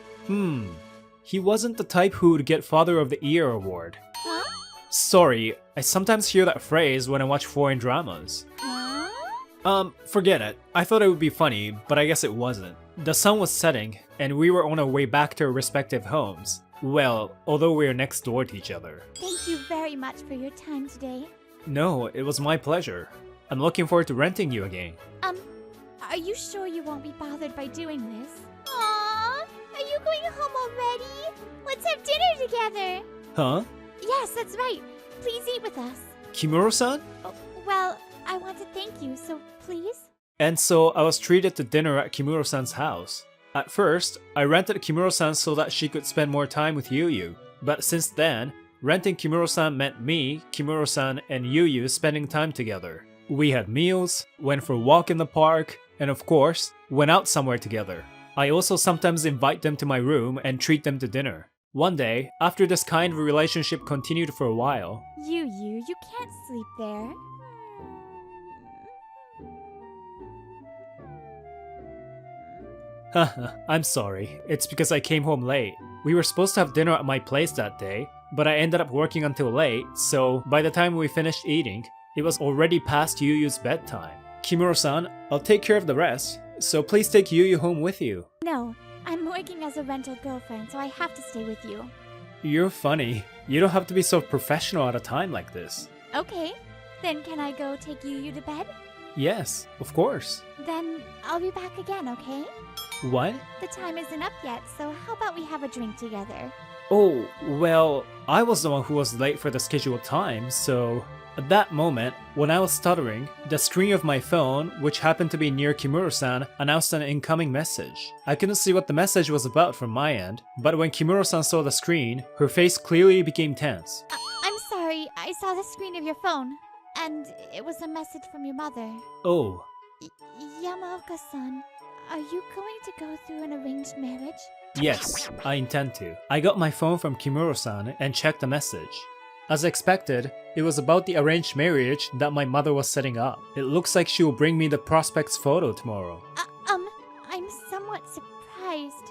Speaker 2: he wasn't the type who would get Father of the Year award.
Speaker 5: Huh?
Speaker 2: Sorry, I sometimes hear that phrase when I watch foreign dramas.
Speaker 5: Huh?
Speaker 2: Forget it. I thought it would be funny, but I guess it wasn't. The sun was setting, and we were on our way back to our respective homes. Well, although we are next door to each other.
Speaker 5: Thank you very much for your time today.
Speaker 2: No, it was my pleasure. I'm looking forward to renting you again.
Speaker 5: Are you sure you won't be bothered by doing this? Aww, are you going home already? Let's have dinner together.
Speaker 2: Huh?
Speaker 5: Yes, that's right. Please eat with us.
Speaker 2: Kimuro-san?
Speaker 5: Oh, well, I want to thank you, so please?
Speaker 2: And so I was treated to dinner at Kimuro-san's house. At first, I rented Kimuro-san so that she could spend more time with Yuyu. But since then, renting Kimuro-san meant me, Kimuro-san, and Yuyu spending time together. We had meals, went for a walk in the park, and of course, went out somewhere together. I also sometimes invite them to my room and treat them to dinner. One day, after this kind of relationship continued for a while...
Speaker 5: You can't sleep there.
Speaker 2: Haha, I'm sorry. It's because I came home late. We were supposed to have dinner at my place that day, but I ended up working until late, so by the time we finished eating, it was already past Yuyu's bedtime. Kimuro-san, I'll take care of the rest, so please take Yuyu home with you.
Speaker 5: No, I'm working as a rental girlfriend, so I have to stay with you.
Speaker 2: You're funny. You don't have to be so professional at a time like this.
Speaker 5: Okay, then can I go take Yuyu to bed?
Speaker 2: Yes, of course.
Speaker 5: Then I'll be back again, okay?
Speaker 2: What?
Speaker 5: The time isn't up yet, so how about we have a drink together?
Speaker 2: Oh, well, I was the one who was late for the scheduled time, so... At that moment, when I was stuttering, the screen of my phone, which happened to be near Kimura-san, announced an incoming message. I couldn't see what the message was about from my end, but when Kimura-san saw the screen, her face clearly became tense.
Speaker 5: I'm sorry, I saw the screen of your phone, and it was a message from your mother.
Speaker 2: Oh,
Speaker 5: Yamaoka-san, are you going to go through an arranged marriage?
Speaker 2: yes, I intend to. I got my phone from Kimura-san and checked the message. As expected, it was about the arranged marriage that my mother was setting up. It looks like she will bring me the prospect's photo tomorrow.
Speaker 5: I'm somewhat surprised.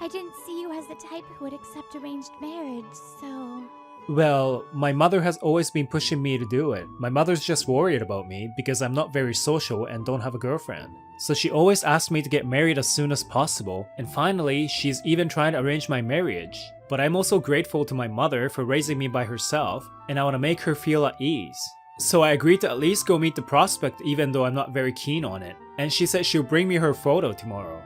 Speaker 5: I didn't see you as the type who would accept arranged marriage, so...
Speaker 2: Well, my mother has always been pushing me to do it. My mother's just worried about me because I'm not very social and don't have a girlfriend. So she always asked me to get married as soon as possible, and finally, she's even trying to arrange my marriage. But I'm also grateful to my mother for raising me by herself, and I want to make her feel at ease. So I agreed to at least go meet the prospect even though I'm not very keen on it, and she said she'll bring me her photo tomorrow.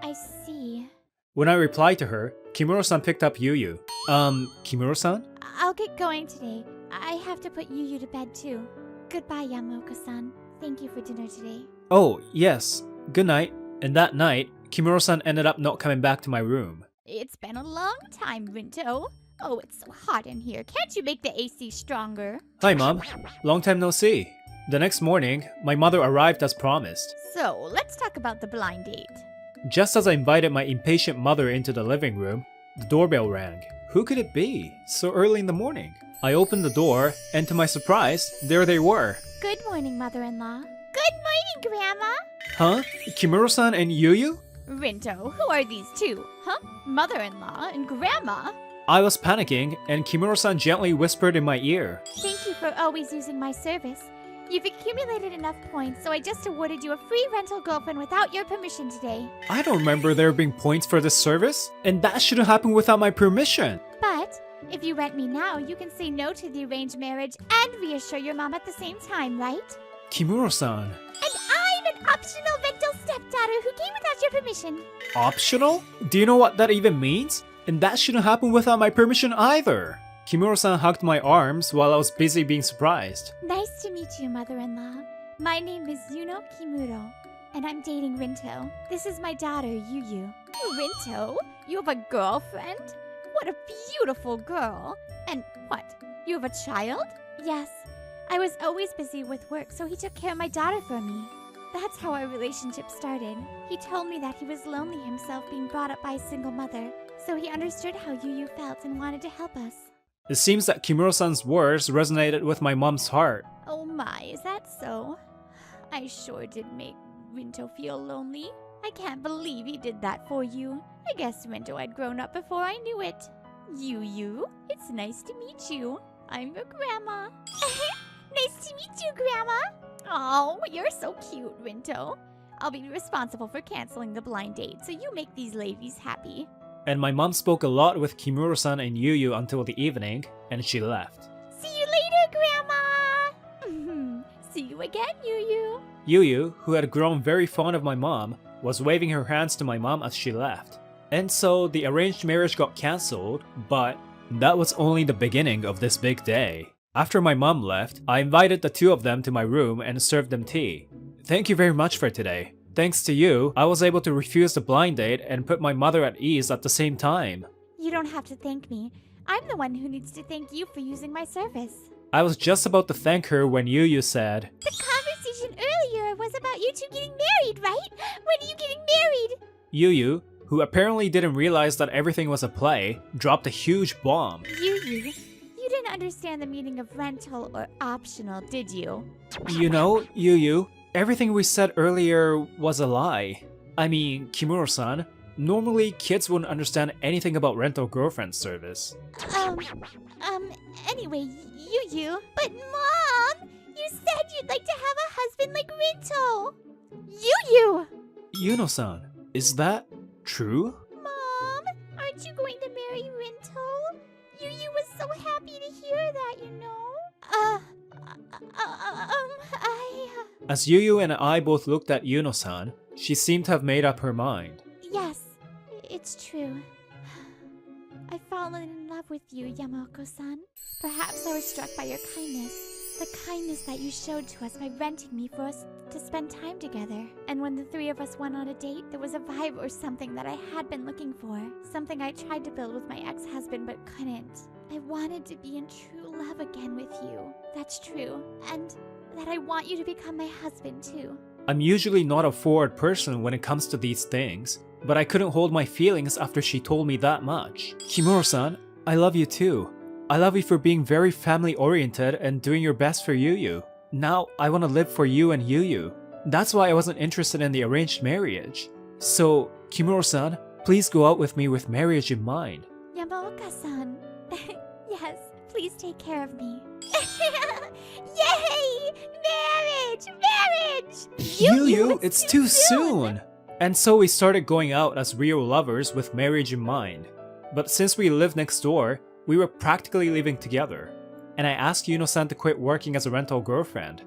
Speaker 5: I see.
Speaker 2: When I replied to her, Kimura-san picked up Yuyu. Kimura-san?
Speaker 5: I'll get going today. I have to put Yuyu to bed too. Goodbye, Yamaoka-san. Thank you for dinner today.
Speaker 2: Oh, yes. Good night. And that night, Kimura-san ended up not coming back to my room.
Speaker 5: It's been a long time, Rinto. Oh, it's so hot in here. Can't you make the AC stronger?
Speaker 2: Hi, Mom. Long time no see. The next morning, my mother arrived as promised.
Speaker 5: So, let's talk about the blind date.
Speaker 2: Just as I invited my impatient mother into the living room, the doorbell rang. Who could it be? So early in the morning. I opened the door, and to my surprise, there they were.
Speaker 5: Good morning, mother-in-law. Good morning, Grandma.
Speaker 2: Huh? Kimura-san and Yuyu?
Speaker 5: Rinto, who are these two? Huh? Mother-in-law and Grandma?
Speaker 2: I was panicking, and Kimura-san gently whispered in my ear.
Speaker 5: Thank you for always using my service. You've accumulated enough points, so I just awarded you a free rental girlfriend without your permission today.
Speaker 2: I don't remember there being points for this service, and that shouldn't happen without my permission.
Speaker 5: But if you rent me now, you can say no to the arranged marriage and reassure your mom at the same time, right?
Speaker 2: Kimura-san.
Speaker 5: And I'm an optional rental stepdaughter who came without your permission.
Speaker 2: Optional? Do you know what that even means? And that shouldn't happen without my permission either. Kimura-san hugged my arms while I was busy being surprised.
Speaker 5: Nice to meet you, mother-in-law. My name is Yuno Kimuro, and I'm dating Rinto. This is my daughter, Yuyu. Rinto? You have a girlfriend? What a beautiful girl. And what? You have a child? Yes. I was always busy with work, so he took care of my daughter for me. That's how our relationship started. He told me that he was lonely himself being brought up by a single mother, so he understood how Yuyu felt and wanted to help us.
Speaker 2: It seems that Kimura-san's words resonated with my mom's heart.
Speaker 5: Oh my, is that so? I sure did make Rinto feel lonely. I can't believe he did that for you. I guess Rinto had grown up before I knew it. Yuyu, it's nice to meet you. I'm your grandma. Nice to meet you, Grandma. Oh, you're so cute, Rinto. I'll be responsible for canceling the blind date, so you make these ladies happy.
Speaker 2: And my mom spoke a lot with Kimura-san and Yuyu until the evening, and she left.
Speaker 5: See you later, Grandma! See you again, Yuyu.
Speaker 2: Yuyu, who had grown very fond of my mom, was waving her hands to my mom as she left. And so the arranged marriage got cancelled, but that was only the beginning of this big day. After my mom left, I invited the two of them to my room and served them tea. Thank you very much for today. Thanks to you, I was able to refuse the blind date and put my mother at ease at the same time.
Speaker 5: You don't have to thank me. I'm the one who needs to thank you for using my service.
Speaker 2: I was just about to thank her when Yuyu said,
Speaker 5: The conversation earlier was about you two getting married, right? When are you getting married?
Speaker 2: Yuyu, who apparently didn't realize that everything was a play, dropped a huge bomb.
Speaker 5: You didn't understand the meaning of rental or optional, did you?
Speaker 2: You know, Yuyu, everything we said earlier was a lie. I mean, Kimura-san, normally kids wouldn't understand anything about rental girlfriend service.
Speaker 5: Anyway, Yuyu. But Mom, you said you'd like to have a husband like Rinto. Yuyu!
Speaker 2: Yuno-san, is that true?
Speaker 5: Mom, aren't you going to marry Rinto? Yuyu was so happy to hear that, you know.
Speaker 2: As Yuyu and I both looked at Yuno-san, she seemed to have made up her mind.
Speaker 5: Yes, it's true. I've fallen in love with you, Yamaoko-san. Perhaps I was struck by your kindness. The kindness that you showed to us by renting me for us to spend time together. And when the three of us went on a date, there was a vibe or something that I had been looking for. Something I tried to build with my ex-husband but couldn't. I wanted to be in true love again with you. That's true. And that I want you to become my husband too.
Speaker 2: I'm usually not a forward person when it comes to these things, but I couldn't hold my feelings after she told me that much. Kimura-san, I love you too. I love you for being very family-oriented and doing your best for Yuyu. Now, I want to live for you and Yuyu. That's why I wasn't interested in the arranged marriage. So, Kimura-san, please go out with me with marriage in mind.
Speaker 5: Yamaoka-san. Yes, please take care of me. Yay! Marriage! Marriage!
Speaker 2: Yuyu, it's too soon! And so we started going out as real lovers with marriage in mind. But since we lived next door, we were practically living together. And I asked Yuno-san to quit working as a rental girlfriend.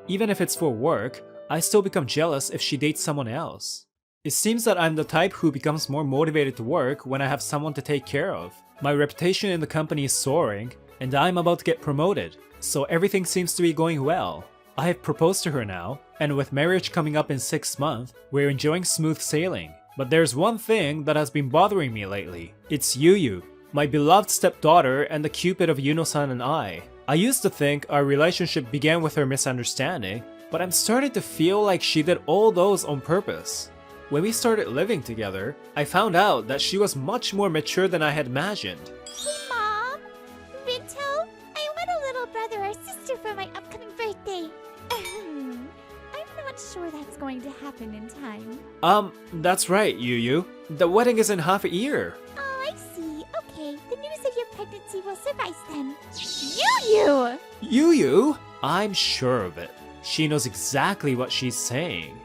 Speaker 2: Even if it's for work, I still become jealous if she dates someone else. It seems that I'm the type who becomes more motivated to work when I have someone to take care of. My reputation in the company is soaring, and I'm about to get promoted, so everything seems to be going well. I have proposed to her now, and with marriage coming up in 6 months, we're enjoying smooth sailing. But there's one thing that has been bothering me lately. It's Yuyu, my beloved stepdaughter and the cupid of Yuno-san and I. I used to think our relationship began with her misunderstanding, but I'm starting to feel like she did all those on purpose. When we started living together, I found out that she was much more mature than I had imagined.
Speaker 5: Hey, Mom! Rinto, I want a little brother or sister for my upcoming birthday. I'm not sure that's going to happen in time.
Speaker 2: That's right, Yuyu. The wedding is in half a year.
Speaker 5: Oh, I see. Okay, the news of your pregnancy will suffice then. Yuyu!
Speaker 2: Yuyu? I'm sure of it. She knows exactly what she's saying.